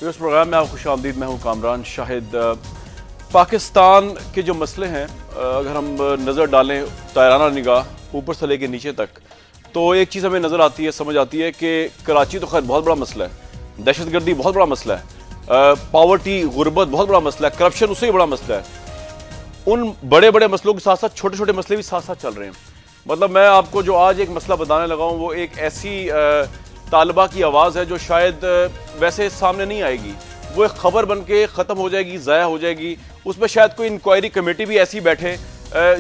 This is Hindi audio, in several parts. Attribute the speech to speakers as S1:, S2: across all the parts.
S1: इस प्रोग्राम में आप खुशामदीद। मैं हूँ कामरान शाहिद। पाकिस्तान के जो मसले हैं, अगर हम नज़र डालें तायराना निगाह ऊपर से लेकर नीचे तक, तो एक चीज़ हमें नज़र आती है, समझ आती है कि कराची तो खैर बहुत बड़ा मसला है, दहशतगर्दी बहुत बड़ा मसला है, पावर्टी गुर्बत बहुत बड़ा मसला है, करप्शन उससे भी बड़ा मसला है। उन बड़े बड़े मसलों के साथ साथ छोटे छोटे मसले भी साथ साथ चल रहे हैं। मतलब मैं आपको जो आज एक मसला बताने लगा हूँ वो एक ऐसी तालिबा की आवाज़ है जो शायद वैसे सामने नहीं आएगी, वो एक खबर बन के ख़त्म हो जाएगी, ज़ाया हो जाएगी। उसमें शायद कोई इंक्वायरी कमेटी भी ऐसी बैठे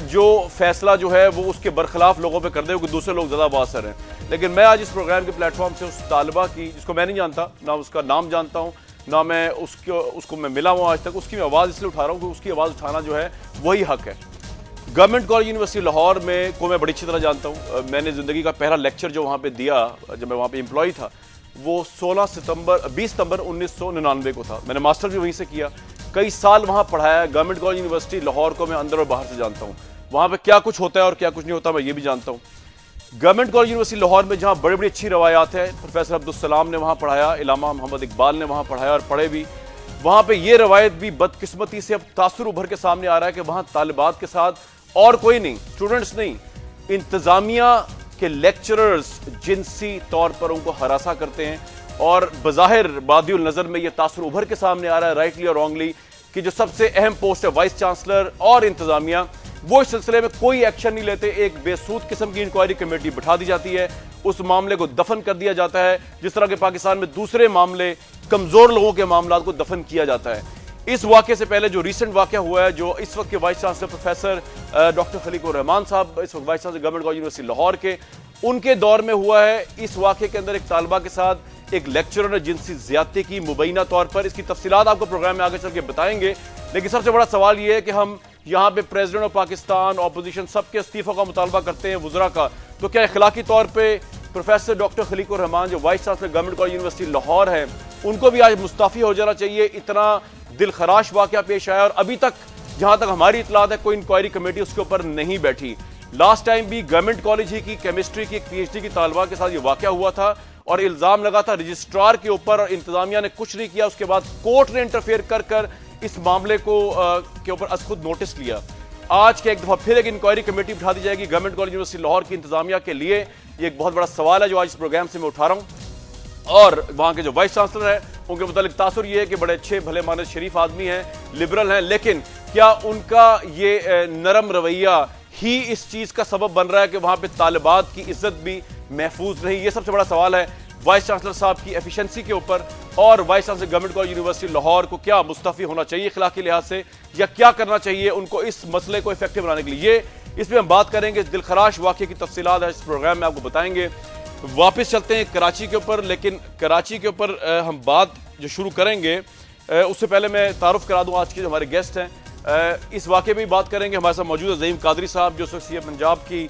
S1: जो फैसला जो है वो उसके बरखिलाफ लोगों पे कर दे कि दूसरे लोग ज़्यादा बासर हैं। लेकिन मैं आज इस प्रोग्राम के प्लेटफॉर्म से उस तालिबा की, जिसको मैं नहीं जानता, ना उसका नाम जानता हूँ, ना मैं उसको मैं मिला हूँ आज तक, उसकी मैं आवाज़ इसलिए उठा रहा हूँ कि उसकी आवाज़ उठाना जो है वही हक है। गवर्नमेंट कॉलेज यूनिवर्सिटी लाहौर में को मैं बड़ी अच्छी तरह जानता हूँ। मैंने ज़िंदगी का पहला लेक्चर जो वहाँ पे दिया जब मैं वहाँ पे एम्प्लॉय था वो 20 सितंबर 1999 को था। मैंने मास्टर भी वहीं से किया, कई साल वहाँ पढ़ाया। गवर्नमेंट कॉलेज यूनिवर्सिटी लाहौर को मैं अंदर और बाहर से जानता हूँ। वहाँ पे क्या कुछ होता है और क्या कुछ नहीं होता मैं ये भी जानता हूँ। गवर्नमेंट कॉलेज यूनिवर्सिटी लाहौर में जहाँ बड़ी बड़ी अच्छी रवायात है, प्रोफेसर अब्दुल सलाम ने वहाँ पढ़ाया, इलामा मोहम्मद इकबाल ने वहाँ पढ़ाया और पढ़े भी। वहाँ पे ये रवायत भी बदकिस्मती से अब तासुर उभर के सामने आ रहा है कि वहाँ तालिबात के साथ और कोई नहीं, स्टूडेंट्स नहीं, इंतजामिया के लेक्चरर्स जिनसी तौर पर उनको हरासा करते हैं। और बज़ाहिर बादियुल नज़र में ये तासुर उभर के सामने आ रहा है, राइटली और रॉन्गली, कि जो सबसे अहम पोस्ट है वाइस चांसलर और इंतजामिया, वो इस सिलसिले में कोई एक्शन नहीं लेते। एक बेसूद किस्म की इंक्वायरी कमेटी बिठा दी जाती है, उस मामले को दफन कर दिया जाता है, जिस तरह के पाकिस्तान में दूसरे मामले, कमजोर लोगों के मामलों को दफन किया जाता है। इस वाक़े से पहले जो रिसेंट वाक़या हुआ है, जो इस वक्त के vice chancellor professor doctor Khaliqur Rahman साहब, इस वक्त vice chancellor government college university Lahore के, उनके दौर में हुआ है। इस वाक़े के अंदर एक तालिबा के साथ एक लेक्चरर ने जिनसी ज्यादती की मुबैना तौर पर। इसकी तफसीलात आपको प्रोग्राम में आगे चल के बताएंगे। लेकिन सबसे बड़ा सवाल यह है कि हम यहाँ पे प्रेसिडेंट ऑफ पाकिस्तान, ऑपोजिशन, सबके इस्तीफों का मुतालबा करते हैं, वुज़रा का, तो क्या इखलाकी तौर पर प्रोफेसर डॉक्टर खलीकुर रहमान जो vice chancellor government college university Lahore है, उनको भी आज मुस्तफ़ी हो जाना चाहिए? इतना दिलखराश वाक़या पेश आया और अभी तक जहां तक हमारी इतलात है कोई इंक्वायरी कमेटी उसके ऊपर नहीं बैठी। लास्ट टाइम भी गवर्नमेंट कॉलेज ही की केमिस्ट्री की एक PhD की तालिबा के साथ ये वाक़या हुआ था और इल्जाम लगा था रजिस्ट्रार के ऊपर और इंतजामिया ने कुछ नहीं किया। उसके बाद कोर्ट ने इंटरफेयर कर इस मामले को के ऊपर अस खुद नोटिस लिया। आज के एक दफा फिर एक इंक्वायरी कमेटी बिठा दी जाएगी गवर्नमेंट कॉलेज यूनिवर्सिटी लाहौर की इंतजामिया के लिए। ये एक बहुत बड़ा सवाल है जो आज इस प्रोग्राम से मैं उठा रहा हूँ। और वहां के जो वाइस चांसलर है उनके मुतालिक तासुर ये है कि बड़े अच्छे भले मानस शरीफ आदमी हैं, लिबरल हैं, लेकिन क्या उनका ये नरम रवैया ही इस चीज का सबब बन रहा है कि वहां पे तालिबात की इज्जत भी महफूज रही? ये सबसे बड़ा सवाल है वाइस चांसलर साहब की एफिशिएंसी के ऊपर। और vice chancellor government college university Lahore को क्या मुस्तफ़ी होना चाहिए इखलाकी लिहाज से, या क्या करना चाहिए उनको इस मसले को इफेक्टिव बनाने के लिए? ये इस पर हम बात करेंगे। इस दिलखराश वाक़े की तफसीलात इस प्रोग्राम में आपको बताएंगे। वापस चलते हैं कराची के ऊपर, लेकिन कराची के ऊपर हम बात जो शुरू करेंगे उससे पहले मैं तारुफ करा दूं आज के जो हमारे गेस्ट हैं। इस वाक़े में बात करेंगे। हमारे साथ मौजूद है ज़हीम कादरी साहब जो सीएम पंजाब की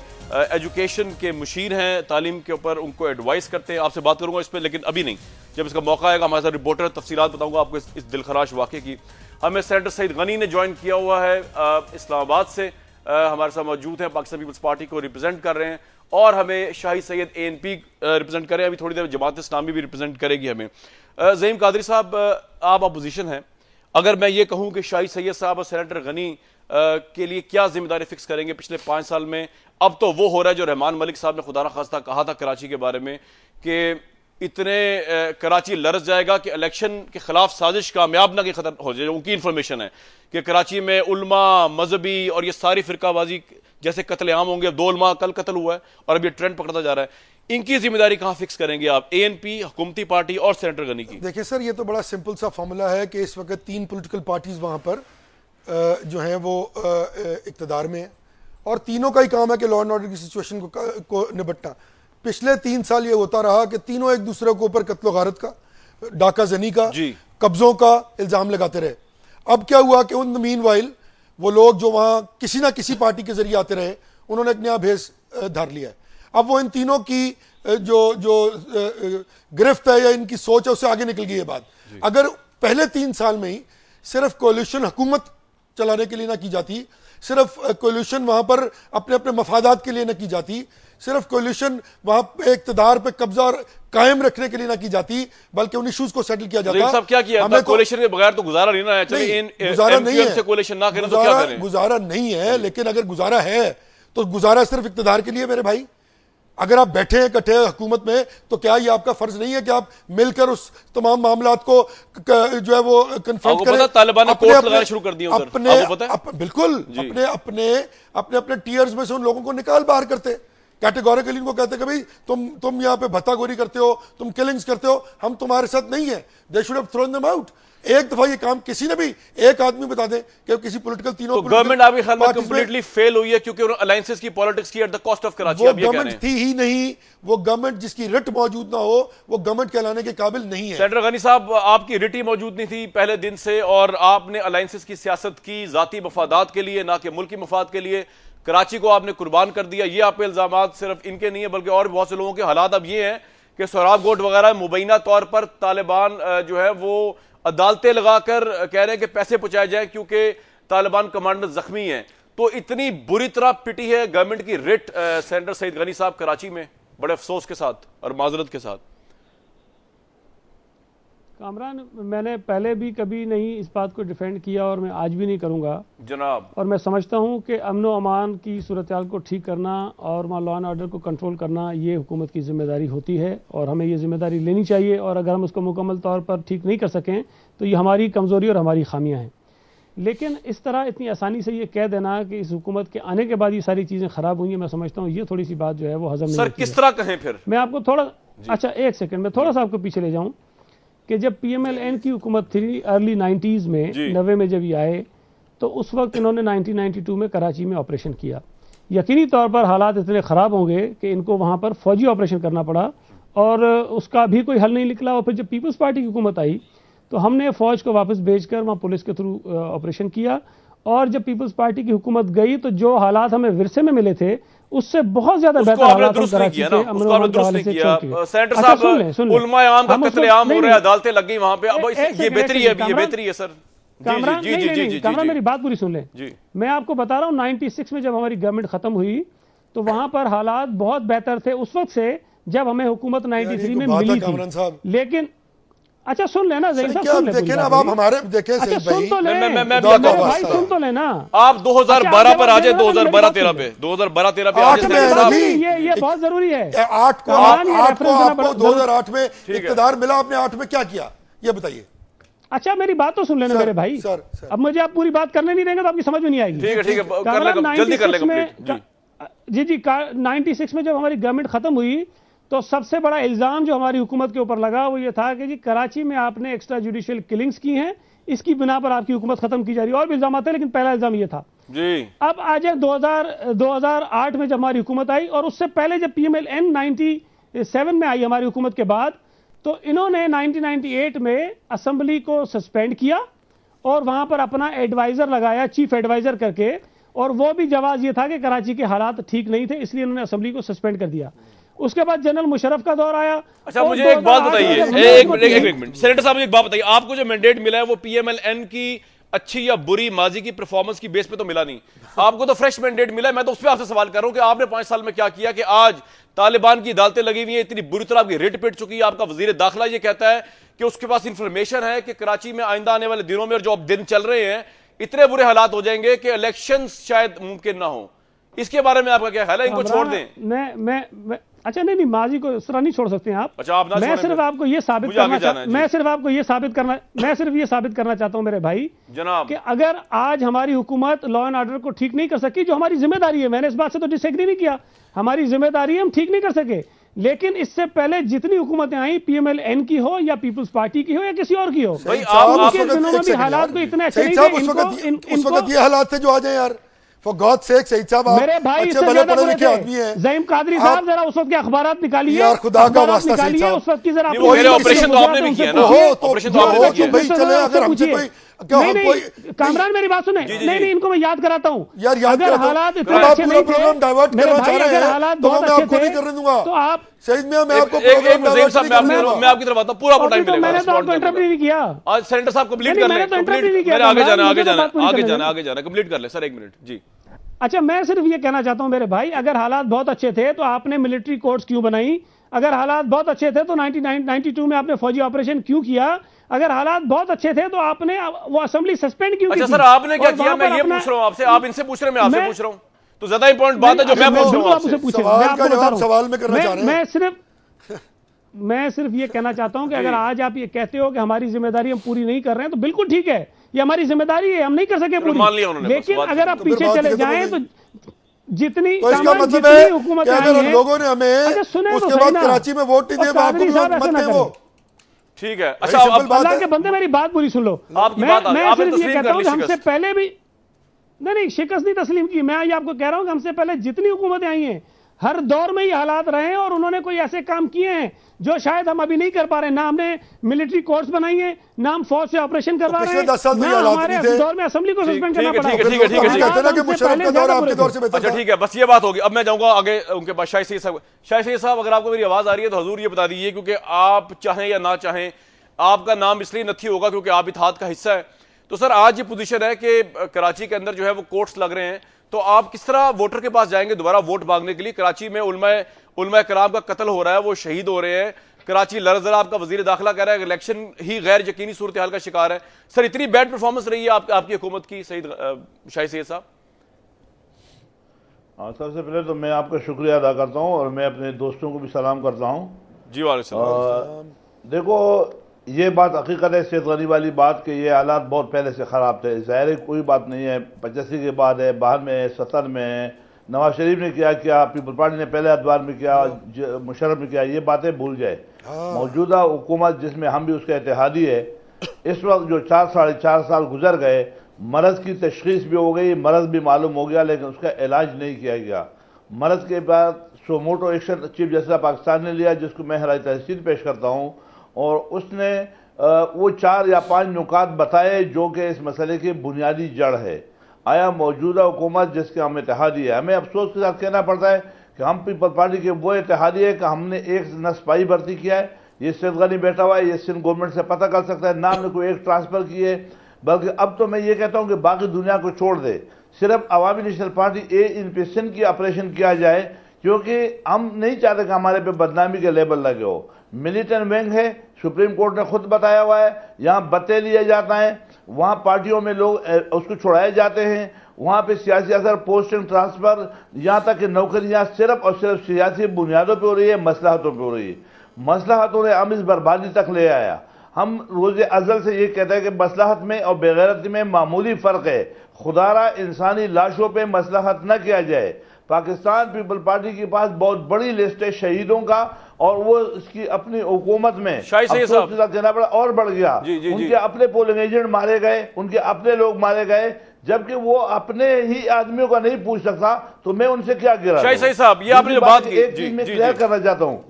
S1: एजुकेशन के मुशीर हैं, तालीम के ऊपर उनको एडवाइस करते हैं। आपसे बात करूंगा इस पर, लेकिन अभी नहीं, जब इसका मौका आएगा हमारे साथ रिपोर्टर तफसीलात बताऊंगा आपको इस दिलखराश वाक़े की। हमें सेनेटर सईद गनी ने ज्वाइन किया हुआ है इस्लामाबाद से, हमारे साथ मौजूद हैं, पाकिस्तान पीपल्स पार्टी को रिप्रेजेंट कर रहे हैं, और हमें शाही सैयद ANP रिप्रेजेंट करें। अभी थोड़ी देर जमात इस्लामी भी रिप्रेजेंट करेगी हमें। ज़हीम कादरी साहब, आप अपोजिशन हैं, अगर मैं ये कहूं कि शाही सैयद साहब और सेनेटर गनी के लिए क्या जिम्मेदारी फिक्स करेंगे पिछले 5 साल में? अब तो वो हो रहा है जो रहमान मलिक साहब ने खुदा न खास्ता कहा था कराची के बारे में कि इतने कराची लरस जाएगा कि इलेक्शन के खिलाफ साजिश कामयाब ना की खतर हो जाए। उनकी इंफॉर्मेशन है कि कराची में उल्मा, मजहबी और ये सारी फिरकाबाजी जैसे कत्लेआम होंगे। 2 उल्मा कल कत्ल हुआ है और अभी ट्रेंड पकड़ता जा रहा है। इनकी जिम्मेदारी कहां फिक्स करेंगे आप, ANP, हुकूमती पार्टी और सेनेटर गनी की?
S2: देखिए सर, ये तो बड़ा सिंपल सा फॉर्मूला है कि इस वक्त 3 पॉलिटिकल पार्टीज वहां पर जो हैं वो इक्तदार में है और तीनों का ही काम है कि लॉ एंड ऑर्डर की सिचुएशन को निपटना। पिछले 3 साल ये होता रहा कि तीनों एक दूसरे के ऊपर कत्लो गारत का, डाका जनी का, कब्जों का इल्जाम लगाते रहे। अब क्या हुआ कि उन मीनवाइल वो लोग जो वहां किसी ना किसी पार्टी के जरिए आते रहे, उन्होंने एक नया भेस धर लिया है। अब वो इन तीनों की जो गिरफ्त है या इनकी सोच है उससे आगे निकल गई है बात। अगर पहले 3 साल में ही सिर्फ कोलिशन हुकूमत चलाने के लिए ना की जाती, सिर्फ कोलिशन वहां पर अपने अपने मफादात के लिए ना की जाती, सिर्फ कोलिशन वहां पे इक्तदार पे कब्जा और कायम रखने के लिए ना की जाती, बल्कि उन इश्यूज को सेटल किया जाता।
S1: सब क्या किया?
S2: हमें
S1: कोलिशन के बगैर तो गुजारा नहीं ना है। चलिए
S2: गुजारा नहीं है,
S1: से कोलिशन ना करें तो क्या करें?
S2: गुजारा नहीं है, लेकिन अगर गुजारा है तो गुजारा सिर्फ इक्तदार के लिए मेरे भाई। अगर आप बैठे हैं इकट्ठे हुकूमत में तो क्या ये आपका फर्ज नहीं है कि आप मिलकर उस तमाम मामलात को जो है वो कन्फ्रंट करें?
S1: तालिबान ने कोर्ट लगाने शुरू कर दिए उधर।
S2: बिल्कुल अपने अपने अपने अपने टीयर्स में से उन लोगों को निकाल बाहर करते, कैटेगोरिकली इनको कहते कि भाई तुम यहाँ पे भत्ताखोरी करते हो, तुम किलिंग्स करते हो, हम तुम्हारे साथ नहीं है। They should have thrown them out. एक दफा ये काम किसी ने भी एक आदमी बता दे कि किसी पॉलिटिकल तीनों
S1: गवर्नमेंट आपके ख्याल में कंप्लीटली फेल हुई है क्योंकि उन्होंने अलायंसेस की पॉलिटिक्स की at the cost of Karachi.
S2: वो गवर्नमेंट थी ही नहीं, वो गवर्नमेंट जिसकी रिट मौजूद ना हो वो गवर्नमेंट कहलाने के काबिल नहीं है।
S1: सेनेटर गनी साहब, आपकी रिट ही मौजूद नहीं थी पहले दिन से और आपने अलायंसेस की सियासत की जाती मफादात के लिए, ना कि मुल्की मफाद के लिए। कराची को आपने कुर्बान कर दिया। ये आप पे इल्जामात सिर्फ इनके नहीं है बल्कि और बहुत से लोगों के हालात अब ये हैं कि सोहराब गोट वगैरह मुबैना तौर पर तालिबान जो है वो अदालतें लगाकर कह रहे हैं कि पैसे पहुंचाए जाएं क्योंकि तालिबान कमांडर जख्मी हैं। तो इतनी बुरी तरह पिटी है गवर्नमेंट की रिट सेनेटर सईद गनी साहब कराची में, बड़े अफसोस के साथ और माजरत के साथ।
S3: कामरान, मैंने पहले भी कभी नहीं इस बात को डिफेंड किया और मैं आज भी नहीं करूंगा
S1: जनाब।
S3: और मैं समझता हूं कि अमन व अमान की सूरत हाल को ठीक करना और लॉ एंड ऑर्डर को कंट्रोल करना ये हुकूमत की जिम्मेदारी होती है और हमें ये जिम्मेदारी लेनी चाहिए। और अगर हम उसको मुकम्मल तौर पर ठीक नहीं कर सकें तो ये हमारी कमज़ोरी और हमारी खामियाँ हैं। लेकिन इस तरह इतनी आसानी से ये कह देना कि इस हुकूमत के आने के बाद ये सारी चीज़ें ख़राब हुई हैं, मैं समझता हूँ ये थोड़ी सी बात जो है वो हजम नहीं होती है।
S1: किस तरह कहें फिर? मैं
S3: आपको थोड़ा अच्छा एक सेकंड में थोड़ा सा आपको पीछे ले जाऊं कि जब PMLN की हुकूमत थी अर्ली 90s में, 90 में जब ये आए तो उस वक्त इन्होंने 1992 में कराची में ऑपरेशन किया। यकीनी तौर पर हालात इतने ख़राब होंगे कि इनको वहाँ पर फौजी ऑपरेशन करना पड़ा और उसका भी कोई हल नहीं निकला। और फिर जब पीपल्स पार्टी की हुकूमत आई तो हमने फ़ौज को वापस भेजकर वहाँ पुलिस के थ्रू ऑपरेशन किया। और जब पीपल्स पार्टी की हुकूमत गई तो जो हालात हमें विरसे में मिले थे उससे बहुत ज्यादा बेहतर हालात हम कराची के अमन व अमान के हवाले से
S1: सेनेटर साहब, उलमाए आम का कत्लेआम हो रहा है, अदालतें लग गई वहां पे। अब ये बेहतरी है, ये बेहतरी है सर।
S3: कामरान, कामरान मेरी बात पूरी सुन लें। मैं आपको बता रहा हूँ 96 में जब हमारी गवर्नमेंट खत्म हुई तो वहां पर हालात बहुत बेहतर थे उस वक्त से जब हमें हुकूमत 93 में मिली थी। लेकिन अच्छा सुन लेना ज़हीर साहब, सुन ले।
S2: देखें अब आप हमारे देखें
S3: अच्छा सुन तो ले,
S1: मैं
S3: भाई सुन तो लेना।
S1: आप 2012 पर आ जाए, 2012-13 पे, 2012-13 पे आ जाए।
S3: ये बहुत जरूरी है।
S2: 8 को आपको 2008 में इक़्तिदार मिला, आपने 8 में क्या किया ये बताइए।
S3: अच्छा मेरी बात तो सुन लेना मेरे भाई। अब मुझे आप पूरी बात करने नहीं देंगे तो आपकी समझ में नहीं आएगी।
S1: ठीक है जल्दी कर लेंगे।
S3: जी 96 में जब हमारी गवर्नमेंट खत्म हुई तो सबसे बड़ा इल्जाम जो हमारी हुकूमत के ऊपर लगा वो ये था कि जी कराची में आपने एक्स्ट्रा जुडिशियल किलिंग्स की हैं, इसकी बिना पर आपकी हुकूमत खत्म की जा रही है। और भी इल्जाम आते हैं लेकिन पहला इल्जाम ये था
S1: जी।
S3: अब आ जाए 2008 में जब हमारी हुकूमत आई और उससे पहले जब PMLN 97 में आई हमारी हुकूमत के बाद तो इन्होंने 1998 में असम्बली को सस्पेंड किया और वहां पर अपना एडवाइजर लगाया, चीफ एडवाइजर करके। और वो भी जवाब ये था कि कराची के हालात ठीक नहीं थे इसलिए उन्होंने असम्बली को सस्पेंड कर दिया। उसके बाद जनरल मुशर्रफ का दौर आया।
S1: अच्छा मुझे एक बात बताइए, एक मिनट सेनेटर साहब मुझे एक बात बताइए, आपको जो मैंडेट मिला है वो PMLN की अच्छी या बुरी माजी की परफॉर्मेंस की बेस पे तो मिला नहीं, आपको तो फ्रेश मैंडेट मिला है। मैं तो उस पर आपसे सवाल कर रहा हूं कि आपने 5 साल में क्या किया कि आज तालिबान की अदालतें लगी हुई हैं, इतनी बुरी तरह आपकी रिट पिट चुकी है। आपका वजीर दाखिला ये कहता है कि उसके पास इंफॉर्मेशन है कि कराची में आइंदा आने वाले दिनों में और जो अब दिन चल रहे हैं इतने बुरे हालात हो जाएंगे कि इलेक्शन शायद मुमकिन ना हो। इसके बारे में आपका क्या ख्याल है? इनको छोड़ दें?
S3: मैं अच्छा नहीं माजी को इस तरह नहीं छोड़ सकते हैं आप।
S1: अच्छा आप ना
S3: मैं सिर्फ आपको ये साबित करना चाहता हूं मेरे भाई जनाब कि अगर आज हमारी हुकूमत लॉ एंड ऑर्डर को ठीक नहीं कर सकी, जो हमारी जिम्मेदारी है, मैंने इस बात से तो डिसएग्री नहीं किया, हमारी जिम्मेदारी है, हम ठीक नहीं कर सके। लेकिन इससे पहले जितनी हुकूमतें आई PMLN की हो या पीपल्स पार्टी की हो या किसी और की हो, उनके दिनों में भी हालात को इतने अच्छे नहीं थे।
S2: उस वक्त ये हालात थे जो आ जाए यार, For God's sake, सईद साहब
S3: मेरे भाई
S2: अच्छे भले पढ़े लिखे आदमी हैं।
S3: ज़हीम कादरी साहब जरा उस वक्त के अखबारात निकालिए
S2: यार, खुदा का वास्ता सईद साहब
S3: उस वक्त की जरा
S1: ऑपरेशन तो आपने भी किया ना, ऑपरेशन तो आपने भी किया
S2: भाई। चले अगर हमसे कोई
S3: नहीं कामरान मेरी बात सुने, नहीं इनको मैं याद कराता हूँ
S2: यार,
S3: अगर हालात इतने अच्छे नहीं थे,
S2: डाइवर्ट करना चाह रहे हैं
S3: हालात
S2: तो
S3: बहुत
S2: मैं
S3: अच्छे
S2: आपको नहीं
S3: थे
S2: करने दूंगा
S3: तो आप
S2: सईद मियां, मैं आपको प्रोग्राम डाइवर्ट नहीं करने दूंगा।
S1: मैं आपकी तरफ आता हूं, पूरा टाइम मिलेगा।
S3: मैंने तो आपको इंटरव्यू नहीं किया।
S1: आज सेनेटर साहब कंप्लीट कर लें,
S3: मैंने तो इंटरव्यू नहीं किया।
S1: आगे जाना कंप्लीट कर ले सर, 1 मिनट जी।
S3: अच्छा, मैं सिर्फ ये कहना चाहता हूं मेरे भाई, अगर हालात बहुत अच्छे थे तो आपने मिलिट्री कोर्ट्स क्यों बनाई? अगर हालात बहुत अच्छे थे तो 1992 में आपने फौजी ऑपरेशन क्यों किया? अगर हालात बहुत अच्छे थे तो आपने वो असेंबली सस्पेंड क्यों की?
S1: अच्छा सर, आपने क्या किया? मैं ये पूछ रहा हूं आपसे, आप इनसे पूछ रहे हैं, मैं आपसे पूछ रहा हूं, तो ज्यादा इंपॉर्टेंट बात है जो मैं पूछ रहा हूं आपसे।
S2: सवाल का जवाब सवाल में करना चाह रहे हैं।
S3: मैं सिर्फ ये कहना चाहता हूं कि अगर आज आप ये कहते हो कि हमारी जिम्मेदारी हम पूरी नहीं कर रहे हैं, तो बिल्कुल ठीक है, ये हमारी जिम्मेदारी है, हम नहीं कर सके पूरी। लेकिन अगर आप पीछे चले जाएं तो जितनी
S2: तो इसका मतलब है
S3: हुकूमत
S2: कि अगर लोगों ने हमें उसके बाद कराची में वोट नहीं दिए, आपको भी वोट मत दें वो।
S1: ठीक है। अच्छा,
S3: अल्लाह के बंदे मेरी बात पूरी सुन लो। मैं सिर्फ ये कहता हूं कि हमसे पहले भी नहीं शिकस्त नहीं तस्लीम की। मैं ये आपको कह रहा हूं कि हमसे पहले जितनी हुकूमतें आई हैं हर दौर में ये हालात रहे हैं और उन्होंने कोई ऐसे काम किए हैं जो शायद हम अभी नहीं कर पा रहे। ना हमने मिलिट्री कोर्ट्स बनाई है, ना हम फौज से ऑपरेशन करवा रहे हैं, ना हमारे दौर में असेंबली को सस्पेंड करना पड़ा।
S1: अच्छा ठीक है, बस ये बात होगी। अब मैं जाऊंगा आगे उनके पास। शाहिद सईद साहब, शाहिद सईद साहब, अगर आपको मेरी आवाज आ रही है तो हजूर ये बता दीजिए, क्योंकि आप चाहें या ना चाहें आपका नाम इसलिए नहीं होगा क्योंकि आप इत्तेहाद का हिस्सा है। तो सर आज ये पोजीशन है कि कराची के अंदर जो है वो कोर्ट्स लग रहे हैं, तो आप किस तरह वोटर के पास जाएंगे दोबारा वोट मांगने के लिए? कराची में उलमा कराम का कत्ल हो रहा है, वो शहीद हो रहे हैं, कराची लरज़र आपका वजीर दाखिला कह रहा है इलेक्शन ही गैर यकीनी सूरत हाल का शिकार है। सर इतनी बैड परफॉर्मेंस रही है आपकी हुकूमत की शाहिद सईद साहब?
S4: हाँ, सबसे पहले तो मैं आपका शुक्रिया अदा करता हूँ और मैं अपने दोस्तों को भी सलाम करता हूँ।
S1: जी वालेकुम।
S4: देखो, ये बात हकीकत है सैयद गनी वाली बात कि ये हालात बहुत पहले से ख़राब थे, ज़ाहिर है कोई बात नहीं है। 85 के बाद है, बाद में 70 में नवाज शरीफ ने किया, पीपल पार्टी ने पहले अदवार में किया, मुशर्रफ ने किया, ये बातें भूल जाए। मौजूदा हुकूमत जिसमें हम भी उसका इत्तेहादी है, इस वक्त जो 4-4.5 साल गुजर गए, मरज़ की तशख़ीस भी हो गई, मरज़ भी मालूम हो गया, लेकिन उसका इलाज नहीं किया गया। मरज़ के बाद suo motu action chief justice Pakistan ने लिया, जिसको मैं हराई तहसील पेश करता हूँ, और उसने वो 4 या 5 नुकात बताए जो कि इस मसले की बुनियादी जड़ है। आया मौजूदा हुकूमत जिसके हम इत्तेहादी है, हमें अफसोस के साथ कहना पड़ता है कि हम पीपल पार्टी के वो इत्तेहादी है कि हमने एक न सिपाही भर्ती किया है, ये सैयद गनी बैठा हुआ है, ये सिंध गवर्नमेंट से पता कर सकता है, ना हमने कोई एक ट्रांसफ़र किए। बल्कि अब तो मैं ये कहता हूँ कि बाकी दुनिया को छोड़ दे, सिर्फ अवामी नेशनल पार्टी इन पे सिंध की ऑपरेशन किया जाए, क्योंकि हम नहीं चाहते कि हमारे पे बदनामी के लेबल लगे हो। मिलिटेंट विंग है, सुप्रीम कोर्ट ने खुद बताया हुआ है, यहाँ बत्ते लिए जाता है, वहाँ पार्टियों में लोग उसको छुड़ाए जाते हैं, वहाँ पे सियासी असर, पोस्टिंग, ट्रांसफ़र, यहाँ तक कि नौकरियाँ सिर्फ और सिर्फ सियासी बुनियादों पे हो रही है, मसलहतों पे हो रही है। मसलहतों ने हम इस बर्बादी तक ले आया। हम रोज़ अज़ल से ये कहते हैं कि मसलहत में और बेगैरती में मामूली फ़र्क है। खुदारा इंसानी लाशों पे मसलहत न किया जाए। पाकिस्तान पीपल पार्टी के पास बहुत बड़ी लिस्ट है शहीदों का, और वो इसकी अपनी हुकूमत में कहना पड़ा और बढ़ गया। उनके अपने पोलिंग एजेंट मारे गए, उनके अपने लोग मारे गए, जबकि वो अपने ही आदमियों का नहीं पूछ सकता, तो मैं उनसे क्या गिरा?
S1: शाहिद साहब, ये आपने जो बात की,
S4: एक चीज मैं क्लियर करना चाहता हूँ।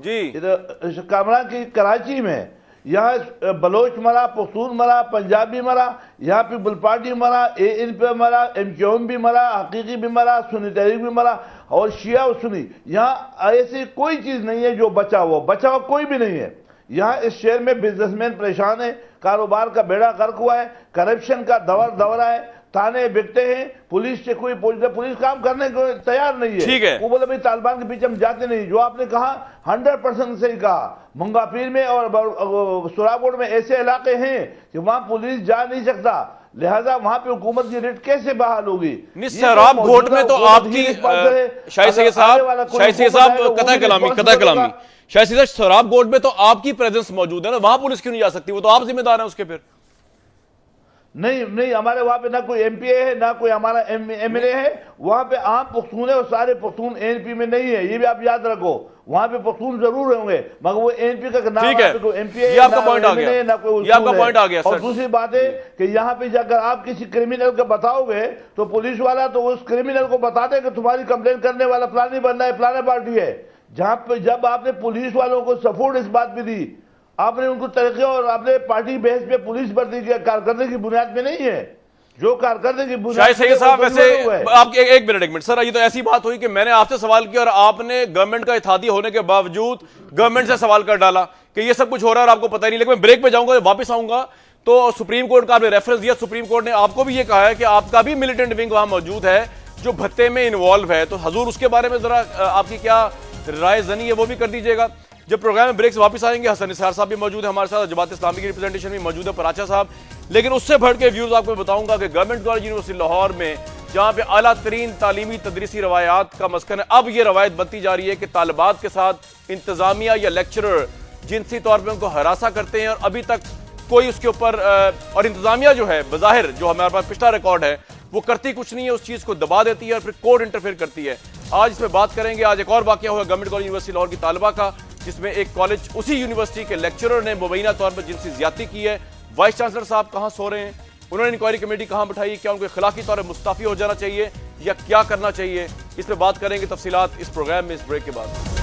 S4: कामरान की कराची में यहाँ बलोच मरा, पख्तून मरा, पंजाबी मरा, यहाँ पीपल पार्टी मरा, ANP मरा, MQM भी मरा, हकीकी भी मरा, सुन्नी तहरीक भी मरा, और शिया और सुन्नी। यहाँ ऐसी कोई चीज़ नहीं है जो बचा हुआ कोई भी नहीं है। यहाँ इस शहर में बिजनेसमैन परेशान है, कारोबार का बेड़ा गर्क हुआ है, करप्शन का दौरा है, थाने बिकते हैं, पुलिस से कोई पुलिस काम करने को तैयार नहीं है।
S1: ठीक है,
S4: वो बोले भाई तालिबान के पीछे हम जाते नहीं। जो आपने कहा 100% सही कहा। मुंगापीर में और सुरागोड़ में ऐसे इलाके हैं कि वहां पुलिस जा नहीं सकता, लिहाजा वहां पे हुकूमत की रेट कैसे बहाल होगी?
S1: शराब घोट में तो आपकी शाहिद सईद साहब कतई कलामी शाहिद सईद, शराब घोट में तो आपकी प्रेजेंस मौजूद है ना, वहां पुलिस क्यों नहीं जा सकती? वो तो आप जिम्मेदार हैं उसके। फिर
S4: नहीं, हमारे वहां पे ना कोई MPA है, ना कोई हमारा MLA है। वहां पे आम पख्तून है और सारे पख्तून ANP में नहीं है, ये भी आप याद रखो। वहां पे पख्तून जरूर होंगे, मगर वो ANP का नाम MPA,
S1: ये आपका पॉइंट आ गया, ये आपका पॉइंट आ गया।
S4: और दूसरी बात है कि यहाँ पे अगर आप किसी क्रिमिनल को बताओगे तो पुलिस वाला तो उस क्रिमिनल को बताते कि तुम्हारी कंप्लेन करने वाला फलानी बंदा है, फलाना पार्टी है। जहां पे जब आपने पुलिस वालों को सपोर्ट इस बात पे दी, आपने उनको तरीके और आपने पार्टी बेस पे पुलिस भर्ती किया, कारकर्दगी की बुनियाद पे नहीं है। जो कारकर्दगी की बुनियाद
S1: शाहिद साहब, वैसे आपके एक मिनट सर, ये तो ऐसी बात हुई कि मैंने आपसे सवाल किया और आपने गवर्नमेंट का इत्तेहादी होने के बावजूद गवर्नमेंट से सवाल कर डाला कि ये सब कुछ हो रहा है और आपको पता ही नहीं। लेकिन मैं ब्रेक पे जाऊंगा, वापस आऊंगा तो सुप्रीम कोर्ट का आपने रेफरेंस दिया, सुप्रीम कोर्ट ने आपको भी ये कहा है कि आपका भी मिलिटेंट विंग वहां मौजूद है जो भत्ते में इन्वॉल्व है, तो हजूर उसके बारे में जरा आपकी क्या राय जनी है वो भी कर दीजिएगा। जब प्रोग्राम में ब्रेक से वापस आएंगे, हसन निसार साहब भी मौजूद है हमारे साथ, जमात इस्लामी की रिप्रेजेंटेशन भी मौजूद है, पराचा साहब। लेकिन उससे बढ़ के व्यूज आपको बताऊंगा कि गवर्नमेंट कॉलेज यूनिवर्सिटी लाहौर में, जहां पे आला तरीन तालीमी तदरीसी रवायात का मस्कन है, अब यह रवायत बनती जा रही है कि तालिबात के साथ इंतजामिया या लेक्चरर जिनसी तौर पर उनको हरासा करते हैं, और अभी तक कोई उसके ऊपर और इंतजामिया जो है बज़ाहिर जो हमारे पास पिछला रिकॉर्ड है वो करती कुछ नहीं है, उस चीज को दबा देती है और फिर कोर्ट इंटरफेयर करती है। आज इसमें बात करेंगे। आज एक और वाकया हुआ गवर्नमेंट कॉलेज यूनिवर्सिटी लाहौर की तालिबा का, जिसमें एक कॉलेज उसी यूनिवर्सिटी के लेक्चरर ने मुबैना तौर पर जिनसी ज्यादती की है। वाइस चांसलर साहब कहां सो रहे हैं, उन्होंने इंक्वायरी कमेटी कहां बैठाई, क्या उनको इखलाकी तौर पर मुस्तफी हो जाना चाहिए या क्या करना चाहिए, इस पर बात करेंगे तफसीलात इस प्रोग्राम में, इस ब्रेक के बाद।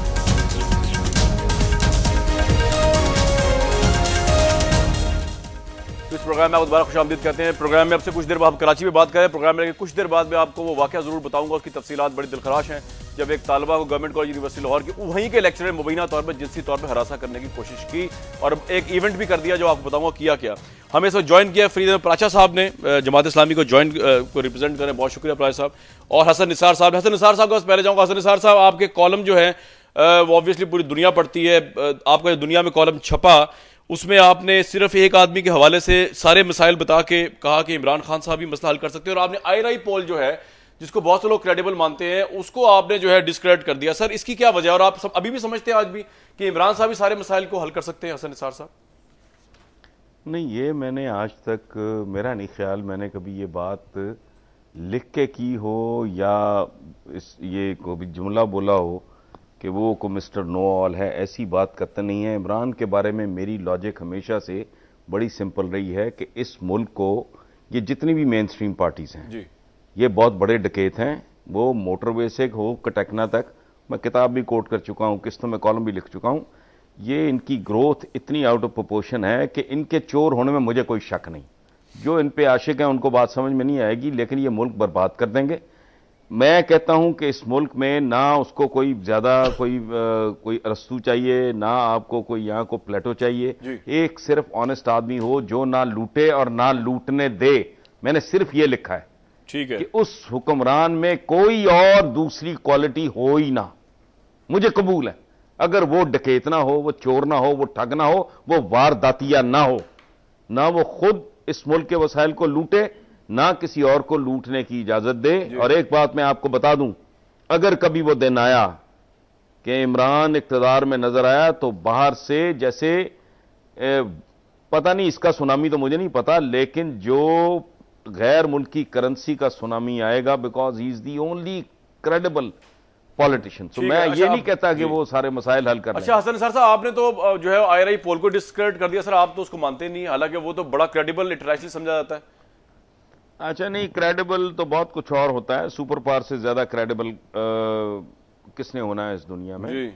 S1: इस प्रोग्राम में आपको दोबारा खुशामदीद कहते हैं। प्रोग्राम में अब से कुछ देर बाद कराची में बात करें, प्रोग्राम में कुछ देर बाद में आपको वो वाकया जरूर बताऊंगा, उसकी तफसीलात बड़ी दिलखराश हैं, जब एक तालिबा को गवर्नमेंट कॉलेज यूनिवर्सिटी लाहौर के वहीं के लेक्चरर मुबैना तौर पर जिनसी तौर पर हरासा करने की कोशिश की और एक इवेंट भी कर दिया, जो आपको बताऊंगा किया क्या। हमें इस वक्त ज्वाइन किया फरीद पराचा साहब ने, जमात इस्लामी को ज्वाइन को रिप्रेजेंट करें, बहुत शुक्रिया पराचा साहब, और हसन निसार साहब। हसन निसार साहब का बस पहले जाऊँगा। हसन निसार साहब, आपके कॉलम जो है वो ऑब्वियसली पूरी दुनिया पढ़ती है, आपका दुनिया में कॉलम छपा, उसमें आपने सिर्फ एक आदमी के हवाले से सारे मसाइल बता के कहा कि इमरान खान साहब भी मसला हल कर सकते हैं, और आपने IRI पोल जो है जिसको बहुत से लोग क्रेडिबल मानते हैं उसको आपने जो है डिस्क्रेडिट कर दिया। सर इसकी क्या वजह है, और आप सब अभी भी समझते हैं आज भी कि इमरान साहब भी सारे मसाइल को हल कर सकते हैं? हसन निसार साहब
S5: नहीं, ये मैंने आज तक मेरा नहीं ख्याल मैंने कभी ये बात लिख के की हो या ये कोई जुमला बोला हो कि वो को मिस्टर नो ऑल है, ऐसी बात कतई नहीं है। इमरान के बारे में मेरी लॉजिक हमेशा से बड़ी सिंपल रही है कि इस मुल्क को ये जितनी भी मेन स्ट्रीम पार्टीज हैं
S1: जी,
S5: ये बहुत बड़े डकैत हैं, वो मोटरवे से हो कटकना तक, मैं किताब भी कोट कर चुका हूं, किस्तों में कॉलम भी लिख चुका हूं, ये इनकी ग्रोथ इतनी आउट ऑफ प्रोपोर्शन है कि इनके चोर होने में मुझे कोई शक नहीं। जो इन पे आशिक हैं उनको बात समझ में नहीं आएगी, लेकिन ये मुल्क बर्बाद कर देंगे। मैं कहता हूं कि इस मुल्क में ना उसको कोई ज्यादा कोई अरस्तू चाहिए, ना आपको कोई यहां को प्लेटो चाहिए, एक सिर्फ ऑनेस्ट आदमी हो जो ना लूटे और ना लूटने दे। मैंने सिर्फ ये लिखा है,
S1: ठीक है,
S5: कि उस हुक्मरान में कोई और दूसरी क्वालिटी हो ही ना, मुझे कबूल है। अगर वो डकैत ना हो, वो चोर ना हो, वो ठग ना हो, वो वारदातिया ना हो, ना वो खुद इस मुल्क के वसाइल को लूटे, ना किसी और को लूटने की इजाजत दे। और एक बात मैं आपको बता दूं, अगर कभी वो दिन आया कि इमरान इक्तदार में नजर आया तो बाहर से जैसे पता नहीं इसका सुनामी तो मुझे नहीं पता, लेकिन जो गैर मुल्की करेंसी का सुनामी आएगा, because he is the only credible politician. तो मैं ये नहीं कहता कि वो सारे मसाइल हल कर।
S1: अच्छा हसन सर साहब, आपने तो जो है IRI पोल को डिस्क्रेडिट कर दिया सर, आप तो उसको मानते नहीं, हालांकि वो तो बड़ा क्रेडिबल इंटरनेशनली समझा जाता है।
S5: अच्छा नहीं, क्रेडिबल तो बहुत कुछ और होता है, सुपर पावर से ज्यादा क्रेडिबल किसने होना है इस दुनिया में जी।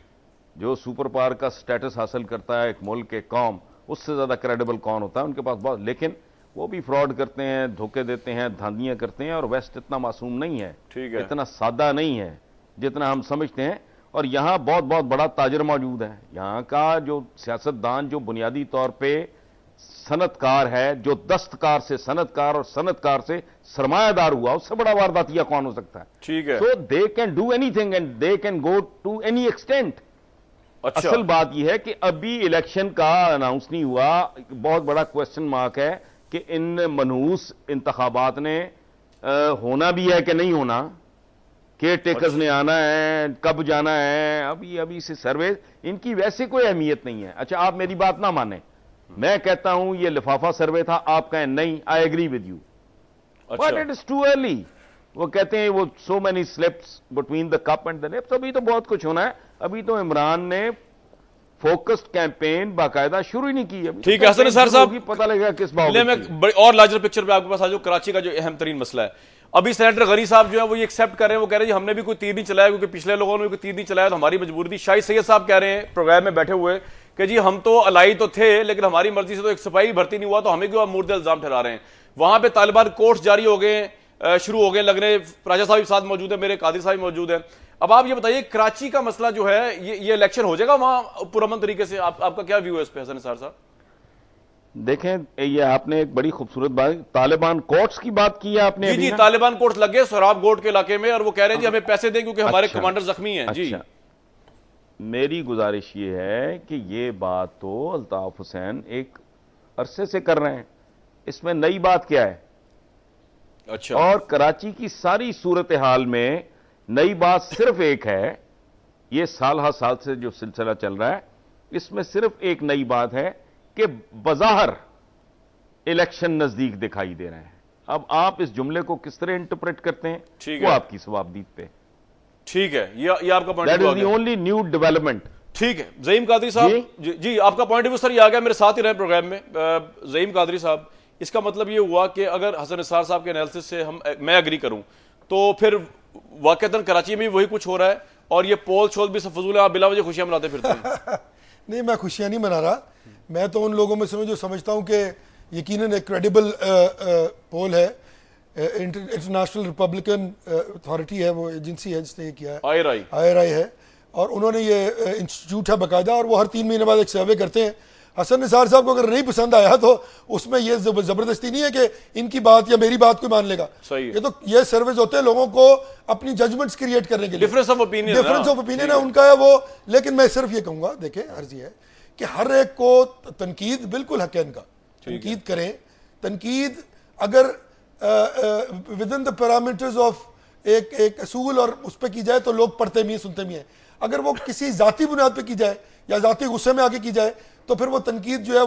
S5: जो सुपर पावर का स्टेटस हासिल करता है एक मुल्क, एक कौम, उससे ज्यादा क्रेडिबल कौन होता है? उनके पास बहुत, लेकिन वो भी फ्रॉड करते हैं, धोखे देते हैं, धांधियां करते हैं, और वेस्ट इतना मासूम नहीं है, ठीक है, इतना सादा नहीं है जितना हम समझते हैं। और यहां बहुत बहुत बड़ा ताजर मौजूद है। यहां का जो सियासतदान जो बुनियादी तौर पर सनतकार है, जो दस्तकार से सनतकार और सनतकार से सरमायादार हुआ, उससे बड़ा वारदातिया कौन हो सकता है? ठीक है। So they can do anything and they can go to any extent. अच्छा। असल बात यह है कि अभी इलेक्शन का अनाउंस नहीं हुआ, बहुत बड़ा क्वेश्चन मार्क है कि इन मनहूस इंतखाबात ने होना भी है कि नहीं होना, केयर टेकर्स ने आना है, कब जाना है, अभी से सर्वे इनकी वैसे कोई अहमियत नहीं है। अच्छा, आप मेरी बात ना माने, मैं कहता हूं ये लिफाफा सर्वे था, आप कहें नहीं, I agree with you, but it is too early. वो कहते हैं वो so many slips between the cup and the lips. अभी तो बहुत कुछ होना है, अभी तो इमरान ने फोकस्ड कैंपेन बाकायदा शुरू ही नहीं की है। ठीक है हसन निसार साहब, पता लगेगा किस बात में।
S1: और लार्जर पिक्चर पे आपके पास आ जाओ, कराची का जो अहम तरीन मसला है, अभी सेनेटर गनी साहब जो है वो ये एक्सेप्ट कर रहे हैं, वो कह रहे हैं हमने भी कोई तीर नहीं चलाया, क्योंकि पिछले लोगों ने भी कोई तीर नहीं चलाया, तो हमारी मजबूरी थी। शाहिद सैयद साहब कह रहे हैं प्रोग्राम में बैठे हुए कि जी हम तो अलाई तो थे, लेकिन हमारी मर्जी से तो एक सिपाही भर्ती नहीं हुआ, तो हमें क्यों आप मुर्दे इल्जाम ठहरा रहे हैं? वहां पे तालिबान कोर्स जारी हो गए, शुरू हो गए लगने। राजा साहब साथ मौजूद है, मेरे कादिर साहब मौजूद है। अब आप ये बताइए, कराची का मसला जो है ये इलेक्शन हो जाएगा वहां पुरअमन तरीके से? आपका क्या व्यू है इस पे हसन निसार साहब?
S5: देखें, ये आपने एक बड़ी खूबसूरत बात, तालिबान कोर्ट्स की बात की है आपने।
S1: जी, तालिबान कोर्ट्स लग गए सोराब गोट के इलाके में और वो कह रहे हैं जी हमें पैसे दें क्योंकि हमारे कमांडर जख्मी हैं। जी,
S5: मेरी गुजारिश ये है कि ये बात तो अल्ताफ हुसैन एक अरसे से कर रहे हैं, इसमें नई बात क्या है?
S1: अच्छा।
S5: और कराची की सारी सूरत हाल में नई बात सिर्फ एक है, ये साल हर साल से जो सिलसिला चल रहा है, इसमें सिर्फ एक नई बात है कि बज़ाहिर इलेक्शन नजदीक दिखाई दे रहे हैं। अब आप इस जुमले को किस तरह इंटरप्रेट करते हैं,
S1: ठीक
S5: वो
S1: है,
S5: आपकी सवाबदीद पे।
S1: ठीक है, ये आपका point
S5: that is the only new development.
S1: ठीक है ज़हीम कादरी साहब, जी आपका पॉइंट ऑफ व्यू सर ये आ गया, मेरे साथ ही रहे प्रोग्राम में ज़हीम कादरी साहब। इसका मतलब ये हुआ कि अगर हसन निसार साहब के एनालिसिस से मैं एग्री करूं तो फिर वाकईतन कराची में भी वही कुछ हो रहा है और ये पोल शोल भी सब फजूल है, आप बिला वजह खुशियां मनाते फिरते हैं।
S2: नहीं, मैं खुशियां नहीं मना रहा, मैं तो उन लोगों में से जो समझता हूं कि यकीनन एक क्रेडिबल पोल है, इंटरनेशनल रिपब्लिकन अथॉरिटी है, वो एजेंसी है जिसने ये किया है, IRI है, और उन्होंने ये इंस्टीट्यूट है बाकायदा, और वो हर 3 महीने बाद एक सर्वे करते हैं। हसन निसार साहब को अगर नहीं पसंद आया तो उसमें ये जबरदस्ती नहीं है कि इनकी बात या मेरी बात कोई मान लेगा। ये तो ये सर्वेज होते हैं लोगों को अपनी जजमेंट्स क्रिएट करने के लिए, डिफरेंस ऑफ ओपिनियन है उनका है वो। लेकिन मैं सिर्फ ये कहूंगा, देखें अर्जी है कि हर एक को तनकीद बिल्कुल हक है इनका, तनकीद करें। तनकीद अगर with in the parameters of एक असूल और उस पर की जाए तो लोग पढ़ते भी हैं, सुनते भी हैं। अगर वो किसी जाती बुनियाद पे की जाए या जाती गुस्से में आके की जाए तो फिर वो तनकीद जो है